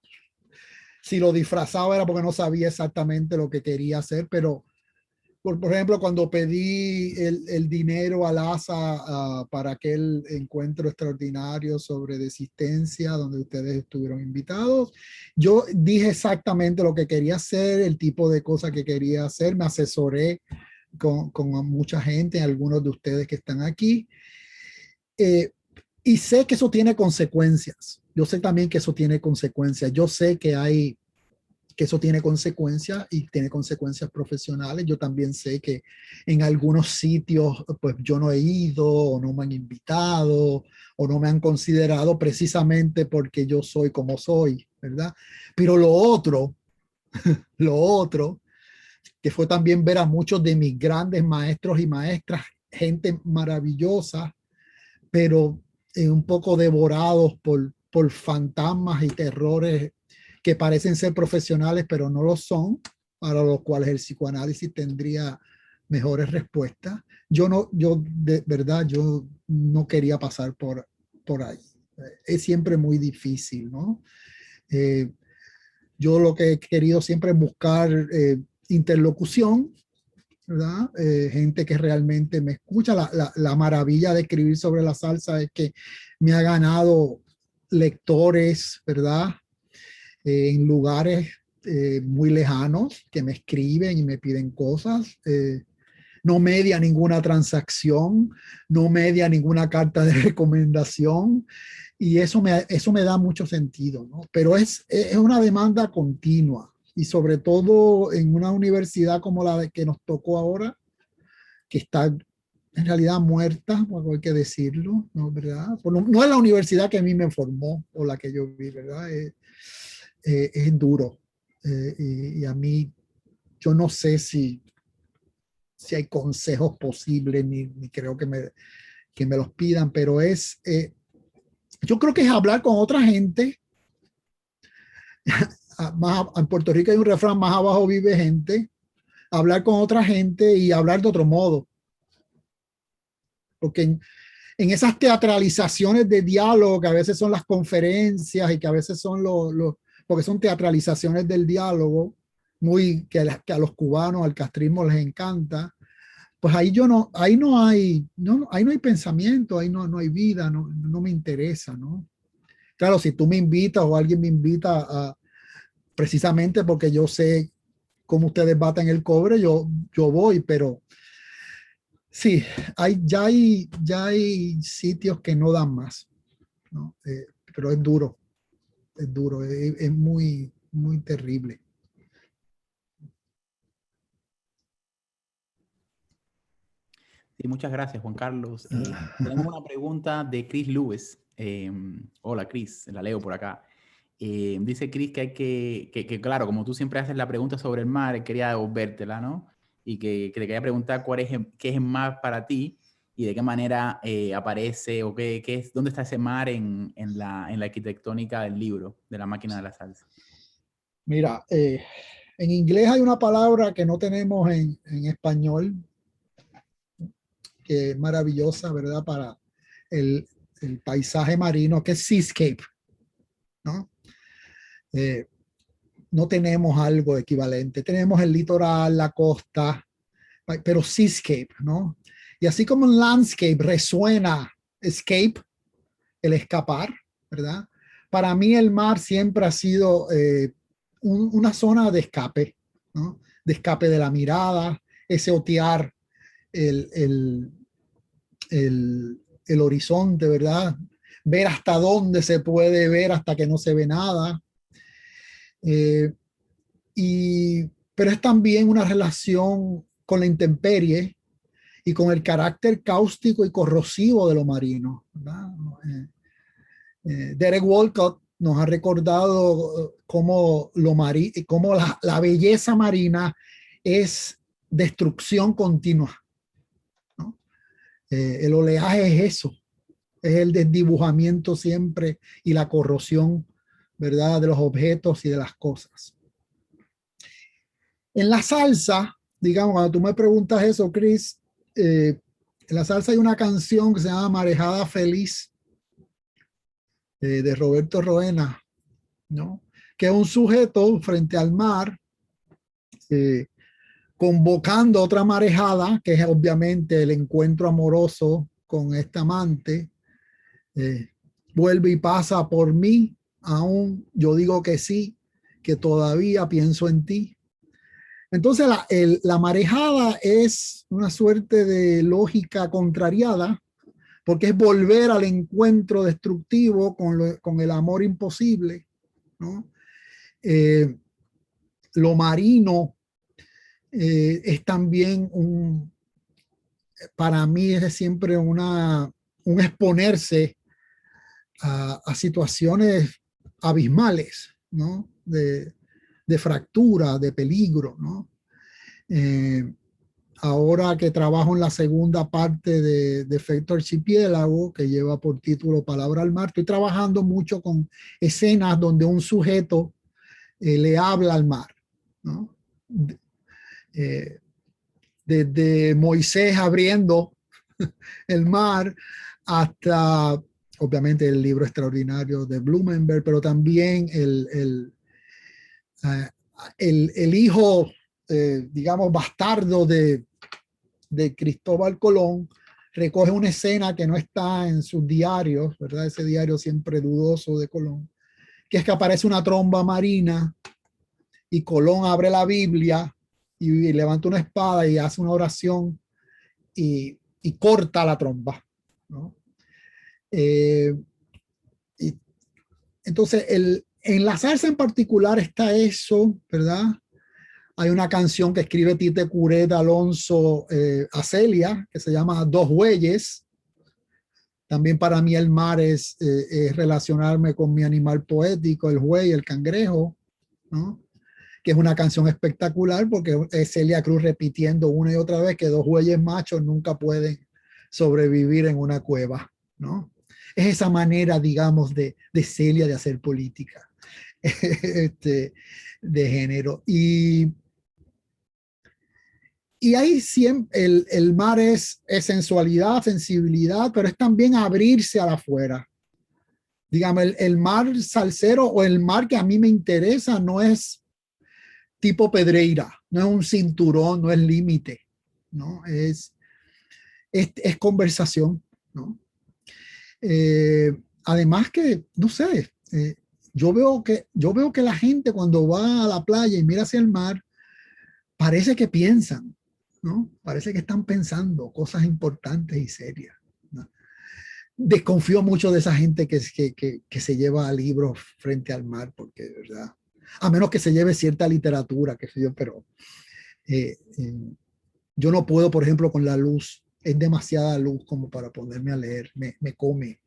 Si lo disfrazaba era porque no sabía exactamente lo que quería hacer, pero por ejemplo, cuando pedí el dinero al ASA para aquel encuentro extraordinario sobre desistencia, donde ustedes estuvieron invitados, yo dije exactamente lo que quería hacer, el tipo de cosas que quería hacer, me asesoré con mucha gente, algunos de ustedes que están aquí, y sé que eso tiene consecuencias. Yo sé también que eso tiene consecuencias. Yo sé que eso tiene consecuencias y tiene consecuencias profesionales. Yo también sé que en algunos sitios pues yo no he ido o no me han invitado o no me han considerado precisamente porque yo soy como soy, ¿verdad? Pero lo otro, que fue también ver a muchos de mis grandes maestros y maestras, gente maravillosa, pero un poco devorados por fantasmas y terrores que parecen ser profesionales, pero no lo son, para los cuales el psicoanálisis tendría mejores respuestas. Yo de verdad, yo no quería pasar por ahí. Es siempre muy difícil, ¿no? Yo lo que he querido siempre es buscar interlocución, ¿verdad? Gente que realmente me escucha. La maravilla de escribir sobre la salsa es que me ha ganado lectores, ¿verdad? En lugares muy lejanos que me escriben y me piden cosas. No media ninguna transacción, no media ninguna carta de recomendación, y eso me da mucho sentido, ¿no? Pero es una demanda continua, y sobre todo en una universidad como la que nos tocó ahora, que está en realidad muerta, hay que decirlo, ¿no? ¿Verdad? No es la universidad que a mí me formó o la que yo vi, ¿verdad? Es duro. Y a mí, yo no sé si hay consejos posibles, ni creo que me los pidan, pero yo creo que es hablar con otra gente. En Puerto Rico hay un refrán: más abajo vive gente. Hablar con otra gente y hablar de otro modo. Porque en esas teatralizaciones de diálogo, que a veces son las conferencias y que a veces son porque son teatralizaciones del diálogo, que a los cubanos, al castrismo les encanta, pues ahí no hay pensamiento, ahí no hay vida, no me interesa, ¿no? Claro, si tú me invitas o alguien me invita precisamente porque yo sé cómo ustedes batan el cobre, yo voy, pero sí, ya hay sitios que no dan más, ¿no? Pero es duro, es muy, muy terrible. Sí, muchas gracias, Juan Carlos. Tenemos una pregunta de Chris Lewis. Hola, Chris, la leo por acá. Dice Chris que hay que, claro, como tú siempre haces la pregunta sobre el mar, quería devolvértela, ¿no? Y que te quería preguntar qué es el mar para ti y de qué manera aparece o dónde está ese mar en la arquitectónica del libro, de La máquina de la salsa. Mira, en inglés hay una palabra que no tenemos en español, que es maravillosa, ¿verdad? Para el paisaje marino, que es seascape, ¿no? No tenemos algo equivalente. Tenemos el litoral, la costa, pero seascape, ¿no? Y así como en landscape resuena escape, el escapar, ¿verdad? Para mí el mar siempre ha sido una zona de escape, ¿no? De escape de la mirada, ese otear el el horizonte, ¿verdad? Ver hasta dónde se puede ver hasta que no se ve nada. Pero es también una relación con la intemperie y con el carácter cáustico y corrosivo de lo marino, ¿verdad? Derek Walcott nos ha recordado cómo la belleza marina es destrucción continua, ¿no? El oleaje es eso, es el desdibujamiento siempre y la corrosión, ¿verdad?, de los objetos y de las cosas. En la salsa, digamos, cuando tú me preguntas eso, Chris, en la salsa hay una canción que se llama Marejada Feliz, de Roberto Roena, ¿no? Que es un sujeto frente al mar, convocando otra marejada, que es obviamente el encuentro amoroso con este amante. Vuelve y pasa por mí, aún yo digo que sí, que todavía pienso en ti. Entonces la marejada es una suerte de lógica contrariada, porque es volver al encuentro destructivo con el amor imposible, ¿no? Lo marino es también para mí es siempre un exponerse a situaciones abismales, ¿no? De fractura, de peligro, ¿no? Ahora que trabajo en la segunda parte de Efecto Archipiélago, que lleva por título Palabra al Mar, estoy trabajando mucho con escenas donde un sujeto le habla al mar, ¿no? Desde Moisés abriendo el mar hasta, obviamente, el libro extraordinario de Blumenberg, pero también el hijo, digamos, bastardo de Cristóbal Colón, recoge una escena que no está en sus diarios, ¿verdad? Ese diario siempre dudoso de Colón, que es que aparece una tromba marina y Colón abre la Biblia y levanta una espada y hace una oración y corta la tromba, ¿no? Y entonces, en la salsa en particular está eso, ¿verdad? Hay una canción que escribe Tite Curet Alonso a Celia, que se llama Dos Bueyes. También para mí el mar es relacionarme con mi animal poético, el buey, el cangrejo, ¿no? Que es una canción espectacular porque es Celia Cruz repitiendo una y otra vez que dos bueyes machos nunca pueden sobrevivir en una cueva, ¿no? Es esa manera, digamos, de Celia de hacer política de género. Y ahí siempre el mar es sensualidad, sensibilidad, pero es también abrirse a la afuera. Digamos, el mar salsero o el mar que a mí me interesa no es tipo Pedreira, no es un cinturón, no es límite, ¿no? Es conversación, ¿no? Además que, no sé, yo veo que la gente cuando va a la playa y mira hacia el mar, parece que piensan, ¿no? Parece que están pensando cosas importantes y serias, ¿no? Desconfío mucho de esa gente que se lleva libros frente al mar, porque, ¿verdad? A menos que se lleve cierta literatura, que sé yo, pero yo no puedo, por ejemplo, con la luz. Es demasiada luz como para ponerme a leer, me come.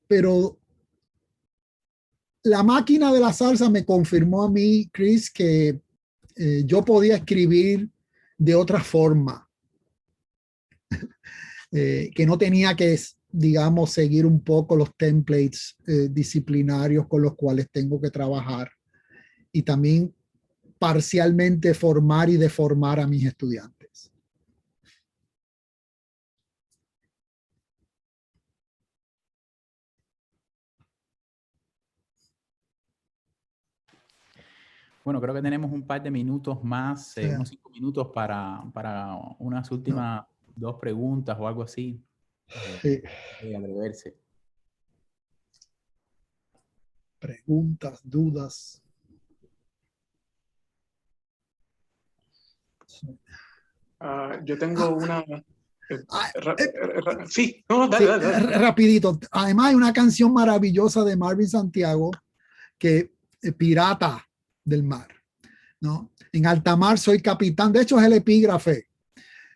Pero la máquina de la salsa me confirmó a mí, Chris, que yo podía escribir de otra forma, que no tenía que, digamos, seguir un poco los templates disciplinarios con los cuales tengo que trabajar y también parcialmente formar y deformar a mis estudiantes. Bueno, creo que tenemos un par de minutos más, sí, unos 5 minutos para unas últimas 2 preguntas o algo así. Sí. Atreverse. Preguntas, dudas. Yo tengo una... Sí, no, dale. Rapidito. Además hay una canción maravillosa de Marvin Santiago que Pirata del Mar, ¿no? En alta mar soy capitán. De hecho es el epígrafe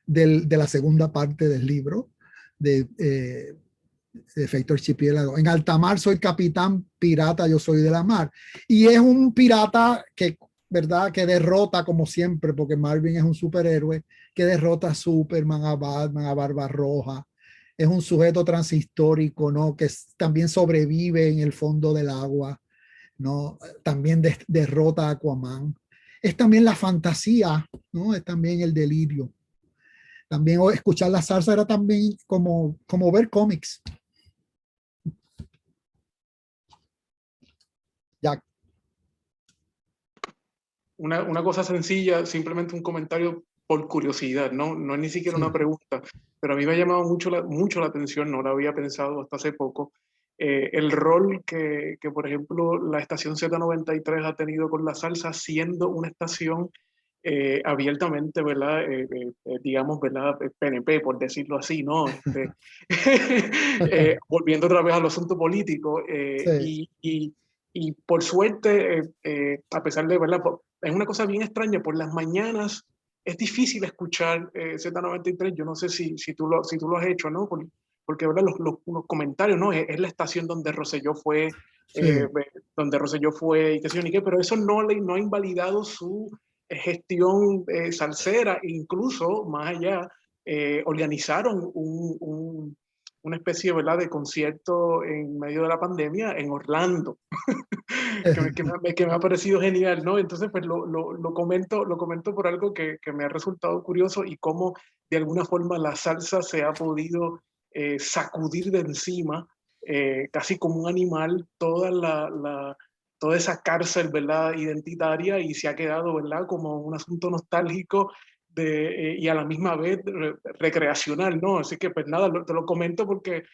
de la segunda parte del libro de Efecto Archipiélago. En alta mar soy capitán, pirata yo soy de la mar. Y es un pirata que, ¿verdad?, que derrota como siempre, porque Marvin es un superhéroe que derrota a Superman, a Batman, a Barbarroja. Es un sujeto transhistórico, ¿no?, que también sobrevive en el fondo del agua, ¿no? También derrota a Aquaman. Es también la fantasía, ¿no? Es también el delirio. También escuchar la salsa era también como ver cómics. Ya. Una cosa sencilla, simplemente un comentario por curiosidad, no es ni siquiera una pregunta, pero a mí me ha llamado mucho la atención, no lo había pensado hasta hace poco, el rol que, por ejemplo, la estación Z93 ha tenido con la salsa, siendo una estación abiertamente, ¿verdad? Digamos, ¿verdad? PNP, por decirlo así, ¿no? Volviendo otra vez al asunto político, y por suerte, a pesar de, ¿verdad?, es una cosa bien extraña, por las mañanas es difícil escuchar Z93, yo no sé si tú lo has hecho, ¿no? Porque ¿verdad?, los comentarios, ¿no? Es la estación donde Rosselló fue, y qué sé yo ni qué, pero eso no ha invalidado su gestión salsera, e incluso más allá, organizaron una especie, ¿verdad?, de concierto en medio de la pandemia en Orlando, que me ha parecido genial, ¿no? Entonces, pues lo comento por algo que me ha resultado curioso, y cómo de alguna forma la salsa se ha podido sacudir de encima, casi como un animal, toda esa cárcel, ¿verdad?, identitaria, y se ha quedado, ¿verdad?, como un asunto nostálgico y a la misma vez recreacional, ¿no? Así que, pues nada, te lo comento porque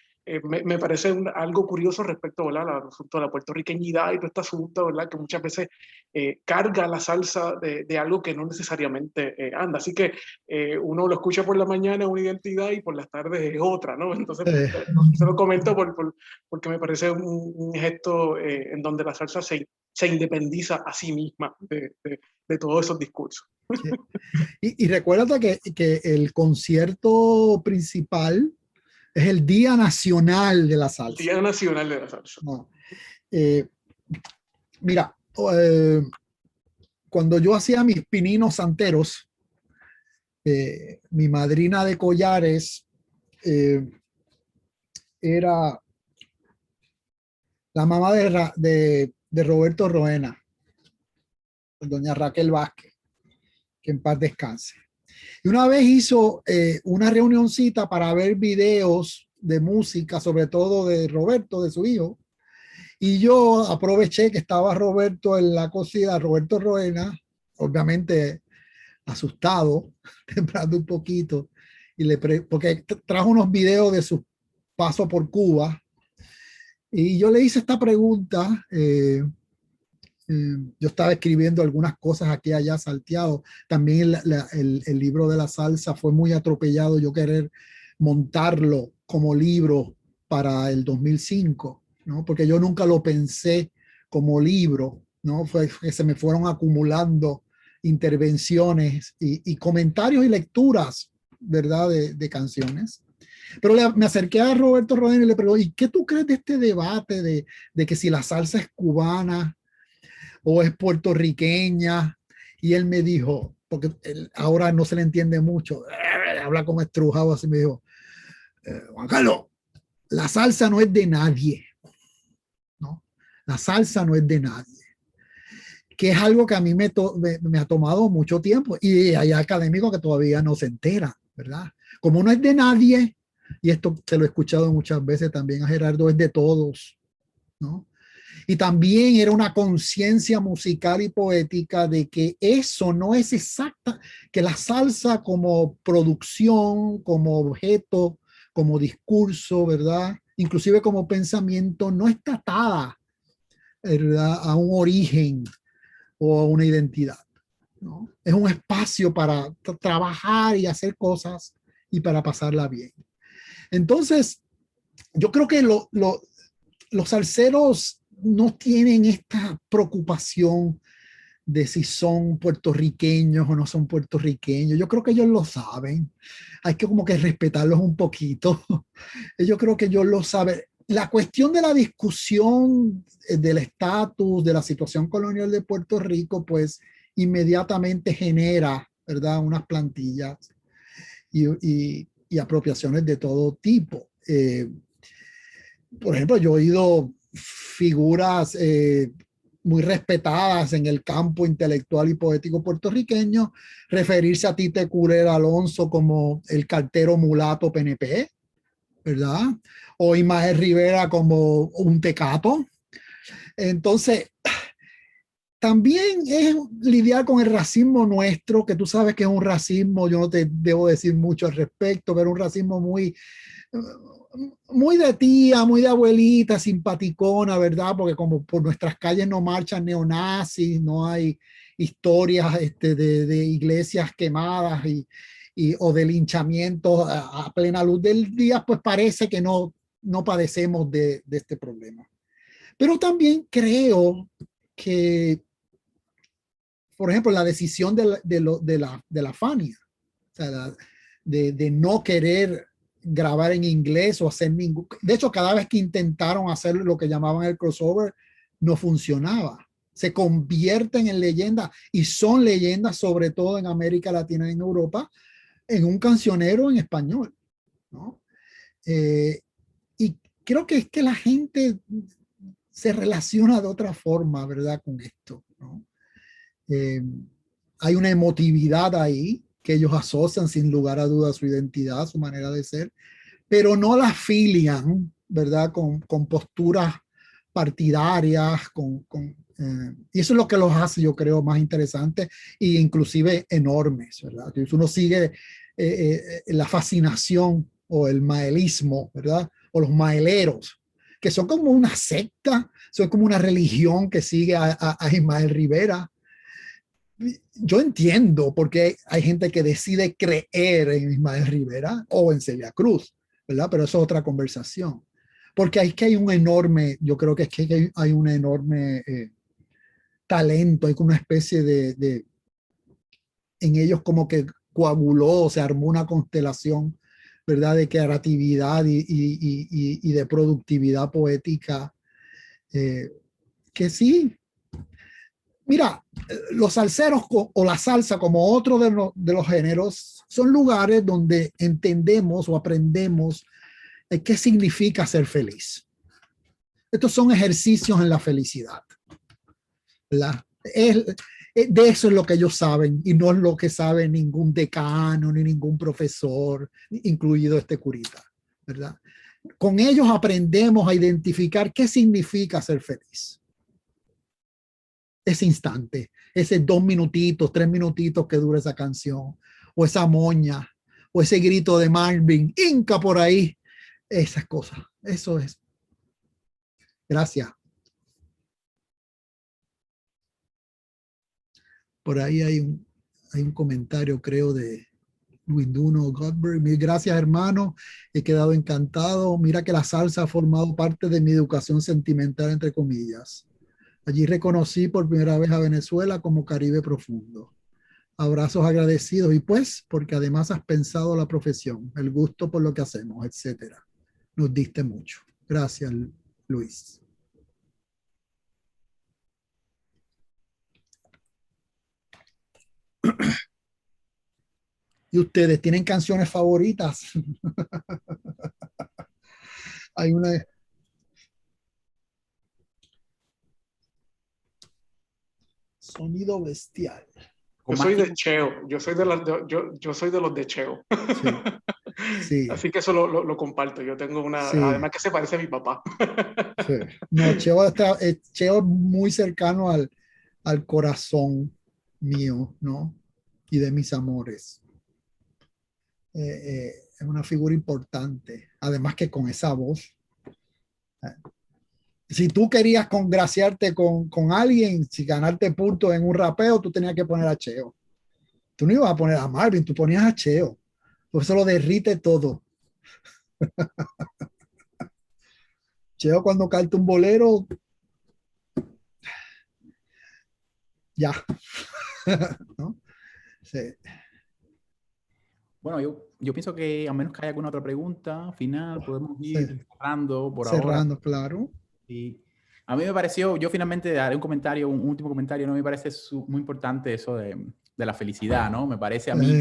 me parece algo curioso respecto, ¿verdad?, al asunto de la puertorriqueñidad y todo este asunto, ¿verdad?, que muchas veces carga la salsa de algo que no necesariamente anda. Así que uno lo escucha por la mañana, una identidad, y por las tardes es otra, ¿no? Entonces, se lo comento porque me parece un gesto en donde la salsa se independiza a sí misma de todos esos discursos. Sí. Y recuérdate que el concierto principal es el Día Nacional de la Salsa. Día Nacional de la Salsa. No. Mira, cuando yo hacía mis pininos santeros, mi madrina de collares era la mamá de Roberto Roena, doña Raquel Vázquez, que en paz descanse. Y una vez hizo una reunioncita para ver videos de música, sobre todo de Roberto, de su hijo, y yo aproveché que estaba Roberto en la cocina, Roberto Roena, obviamente asustado, temblando un poquito, porque trajo unos videos de su paso por Cuba, y yo le hice esta pregunta. Yo estaba escribiendo algunas cosas aquí allá salteado. También el libro de la salsa fue muy atropellado, yo querer montarlo como libro para el 2005, ¿no? Porque yo nunca lo pensé como libro, ¿no? Fue que se me fueron acumulando intervenciones y comentarios y lecturas, ¿verdad?, de canciones. Pero me acerqué a Roberto Rodríguez y le pregunté, ¿y qué tú crees de este debate de que si la salsa es cubana o es puertorriqueña? Y él me dijo, porque ahora no se le entiende mucho, habla como estrujado, así me dijo, Juan Carlos, la salsa no es de nadie, ¿no? La salsa no es de nadie. Que es algo que a mí me ha tomado mucho tiempo, y hay académicos que todavía no se enteran, ¿verdad? Como no es de nadie, y esto se lo he escuchado muchas veces también a Gerardo, es de todos, ¿no? Y también era una conciencia musical y poética de que eso no es exacta, que la salsa como producción, como objeto, como discurso, ¿verdad?, inclusive como pensamiento, no está atada, ¿verdad?, a un origen o a una identidad, ¿no? Es un espacio para trabajar y hacer cosas y para pasarla bien. Entonces, yo creo que los salseros no tienen esta preocupación de si son puertorriqueños o no son puertorriqueños. Yo creo que ellos lo saben. Hay que como que respetarlos un poquito. Yo creo que ellos lo saben. La cuestión de la discusión del estatus, de la situación colonial de Puerto Rico, pues inmediatamente genera, ¿verdad?, unas plantillas y apropiaciones de todo tipo. Por ejemplo, yo he oído figuras muy respetadas en el campo intelectual y poético puertorriqueño referirse a Tite Curel Alonso como el cartero mulato PNP, ¿verdad? O Ismael Rivera como un tecato. Entonces, también es lidiar con el racismo nuestro, que tú sabes que es un racismo, yo no te debo decir mucho al respecto, pero un racismo muy de tía, muy de abuelita, simpaticona, ¿verdad? Porque como por nuestras calles no marchan neonazis, no hay historias de iglesias quemadas o de linchamientos a plena luz del día, pues parece que no padecemos de este problema. Pero también creo que, por ejemplo, la decisión de la Fania, o sea, de no querer grabar en inglés o hacer ningún... De hecho, cada vez que intentaron hacer lo que llamaban el crossover, no funcionaba. Se convierten en leyendas y son leyendas, sobre todo en América Latina y en Europa, en un cancionero en español, ¿no? Y creo que es que la gente se relaciona de otra forma, ¿verdad?, con esto, ¿no? Hay una emotividad ahí que ellos asocian sin lugar a dudas su identidad, su manera de ser, pero no la afilian, ¿verdad?, con posturas partidarias, y eso es lo que los hace, yo creo, más interesantes e inclusive enormes, ¿verdad? Entonces uno sigue la fascinación o el maelismo, ¿verdad?, o los maeleros, que son como una secta, son como una religión que sigue a Ismael Rivera. Yo entiendo por qué hay gente que decide creer en Ismael Rivera o en Celia Cruz, ¿verdad? Pero eso es otra conversación. Porque es que hay un enorme, yo creo que es que hay un enorme talento, hay como una especie en ellos como que coaguló, se armó una constelación, ¿verdad?, de creatividad y de productividad poética, que sí. Mira, los salseros o la salsa, como otro de los géneros, son lugares donde entendemos o aprendemos qué significa ser feliz. Estos son ejercicios en la felicidad, ¿verdad? De eso es lo que ellos saben y no es lo que sabe ningún decano ni ningún profesor, incluido este curita, ¿verdad? Con ellos aprendemos a identificar qué significa ser feliz. Ese instante, ese 2 minutitos, 3 minutitos que dura esa canción, o esa moña, o ese grito de Marvin, Inca por ahí, esas cosas. Eso es. Gracias. Por ahí hay un comentario, creo, de Luis Duno Godberg. Mil gracias, hermano. He quedado encantado. Mira que la salsa ha formado parte de mi educación sentimental, entre comillas. Allí reconocí por primera vez a Venezuela como Caribe profundo. Abrazos agradecidos y pues porque además has pensado la profesión, el gusto por lo que hacemos, etcétera. Nos diste mucho. Gracias, Luis. ¿Y ustedes tienen canciones favoritas? Hay una... Sonido bestial. Yo soy de Cheo, yo soy de los de Cheo. Sí. Sí. Así que eso lo comparto. Yo tengo una, sí. Además que se parece a mi papá. Sí. No, Cheo es muy cercano al corazón mío, ¿no? Y de mis amores. Es una figura importante. Además que con esa voz. Si tú querías congraciarte con alguien, si ganarte puntos en un rapeo, tú tenías que poner a Cheo. Tú no ibas a poner a Marvin, tú ponías a Cheo. Por eso lo derrite todo. Cheo, cuando canta un bolero, ya. ¿No? Sí. Bueno, yo pienso que a menos que haya alguna otra pregunta final, podemos ir Sí. cerrando por ahora. Cerrando, claro. Y a mí me pareció, yo finalmente daré un comentario, un último comentario, ¿no? Me parece muy importante eso de la felicidad, ¿no? Me parece a mí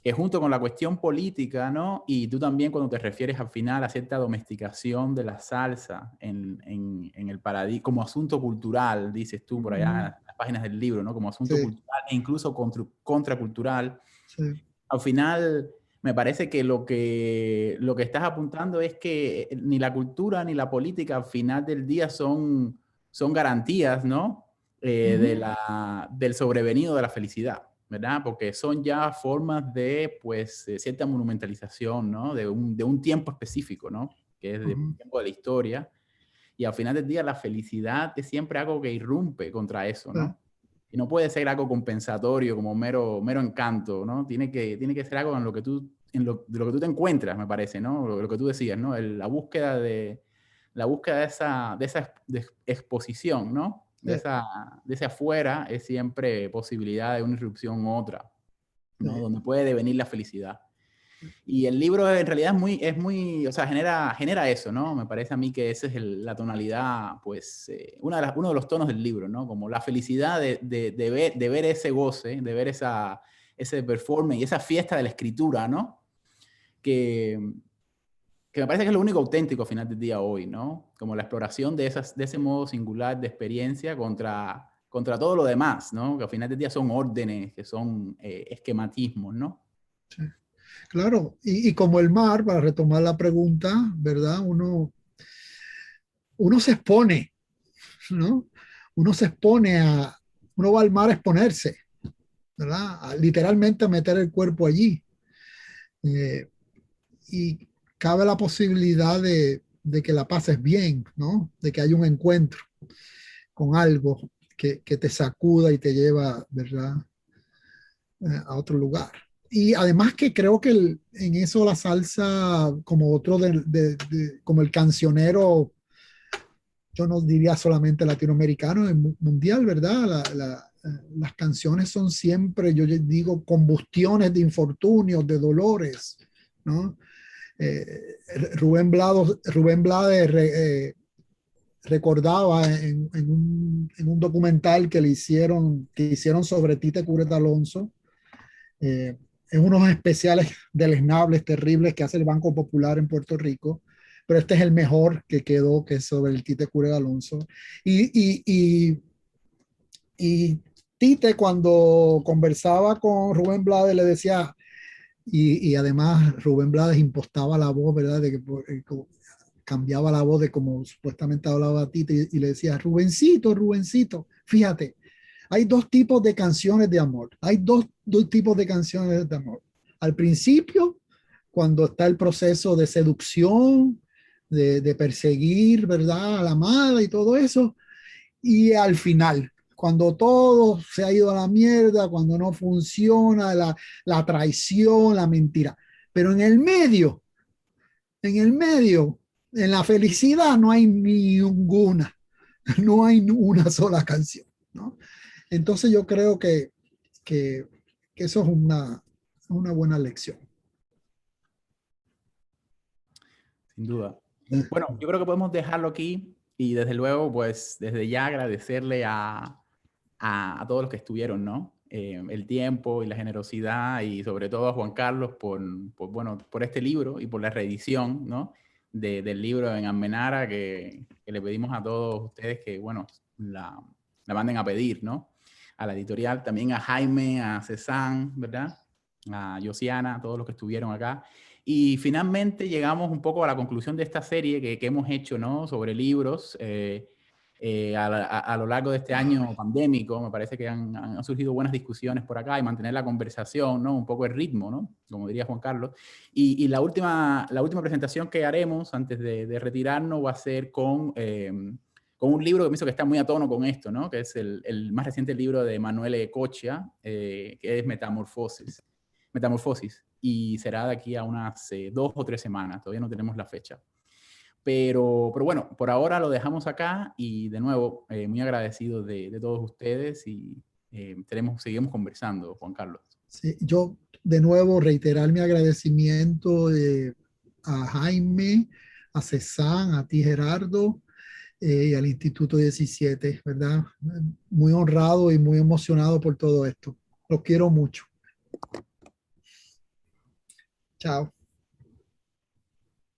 que junto con la cuestión política, ¿no? Y tú también cuando te refieres al final a cierta domesticación de la salsa en el paradigma, como asunto cultural, dices tú por allá en las páginas del libro, ¿no? Como asunto Sí. cultural e incluso contracultural. Sí. Al final, me parece que lo que estás apuntando es que ni la cultura ni la política al final del día son garantías, ¿no? Del sobrevenido de la felicidad, ¿verdad? Porque son ya formas de, pues, cierta monumentalización, ¿no? De un tiempo específico, ¿no? Que es del tiempo de la historia. Y al final del día la felicidad es siempre algo que irrumpe contra eso, ¿no? Y no puede ser algo compensatorio como mero encanto, ¿no? Tiene que ser algo en lo que tú, de lo que tú te encuentras, me parece, ¿no? Lo que tú decías, ¿no? La búsqueda de esa exposición, ¿no? De ese afuera es siempre posibilidad de una irrupción otra, ¿no? Donde puede devenir la felicidad. Y el libro en realidad es muy, o sea, genera eso, ¿no? Me parece a mí que esa es la tonalidad, pues, uno de los tonos del libro, ¿no? Como la felicidad de ver ese goce, de ver ese performance y esa fiesta de la escritura, ¿no? Que me parece que es lo único auténtico al final del día hoy, ¿no? Como la exploración de ese modo singular de experiencia contra todo lo demás, ¿no? Que al final del día son órdenes, que son esquematismos, ¿no? Sí. Claro, y como el mar, para retomar la pregunta, ¿verdad? Uno se expone, ¿no? Uno se expone uno va al mar a exponerse, ¿verdad? Literalmente a meter el cuerpo allí. Y cabe la posibilidad de que la pases bien, ¿no? De que haya un encuentro con algo que te sacuda y te lleva, ¿verdad? A otro lugar. Y además que creo que en eso la salsa, como otro como el cancionero, yo no diría solamente latinoamericano, es mundial, ¿verdad? Las canciones son siempre, yo digo, combustiones de infortunios, de dolores, ¿no? Rubén Blades recordaba en un documental que hicieron sobre Tite Curet Alonso, es unos especiales deleznables, terribles que hace el Banco Popular en Puerto Rico, pero este es el mejor que quedó, que es sobre el Tite Curet Alonso. Y Tite, cuando conversaba con Rubén Blades, le decía, y además Rubén Blades impostaba la voz, ¿verdad? De que cambiaba la voz de como supuestamente hablaba Tite y le decía, Rubencito, Rubencito, fíjate, hay dos tipos de canciones de amor. Hay dos tipos de canciones de amor. Al principio, cuando está el proceso de seducción, de perseguir, ¿verdad? A la amada y todo eso. Y al final, cuando todo se ha ido a la mierda, cuando no funciona, la traición, la mentira. Pero en la felicidad no hay ninguna, no hay una sola canción, ¿no? Entonces yo creo que eso es una buena lección. Sin duda. Bueno, yo creo que podemos dejarlo aquí y desde luego, pues desde ya agradecerle a todos los que estuvieron, ¿no? El tiempo y la generosidad y sobre todo a Juan Carlos por este libro y por la reedición, ¿no? Del libro en Almenara que le pedimos a todos ustedes que, bueno, la manden a pedir, ¿no? A la editorial, también a Jaime, a Cezanne, ¿verdad? A Josiana, a todos los que estuvieron acá. Y finalmente llegamos un poco a la conclusión de esta serie que hemos hecho, ¿no? Sobre libros. A lo largo de este año pandémico, me parece que han surgido buenas discusiones por acá y mantener la conversación, ¿no? Un poco el ritmo, ¿no? Como diría Juan Carlos. Y la última presentación que haremos antes de retirarnos va a ser con un libro que me hizo que está muy a tono con esto, ¿no? Que es el más reciente libro de Manuel Ecochia, que es Metamorfosis. y será de aquí a unas 2 o 3 semanas. Todavía no tenemos la fecha. Pero bueno, por ahora lo dejamos acá y de nuevo, muy agradecido de todos ustedes y seguimos conversando, Juan Carlos. Sí, yo de nuevo reiterar mi agradecimiento a Jaime, a Cezanne, a ti Gerardo y al Instituto 17, ¿verdad? Muy honrado y muy emocionado por todo esto. Los quiero mucho. Chao.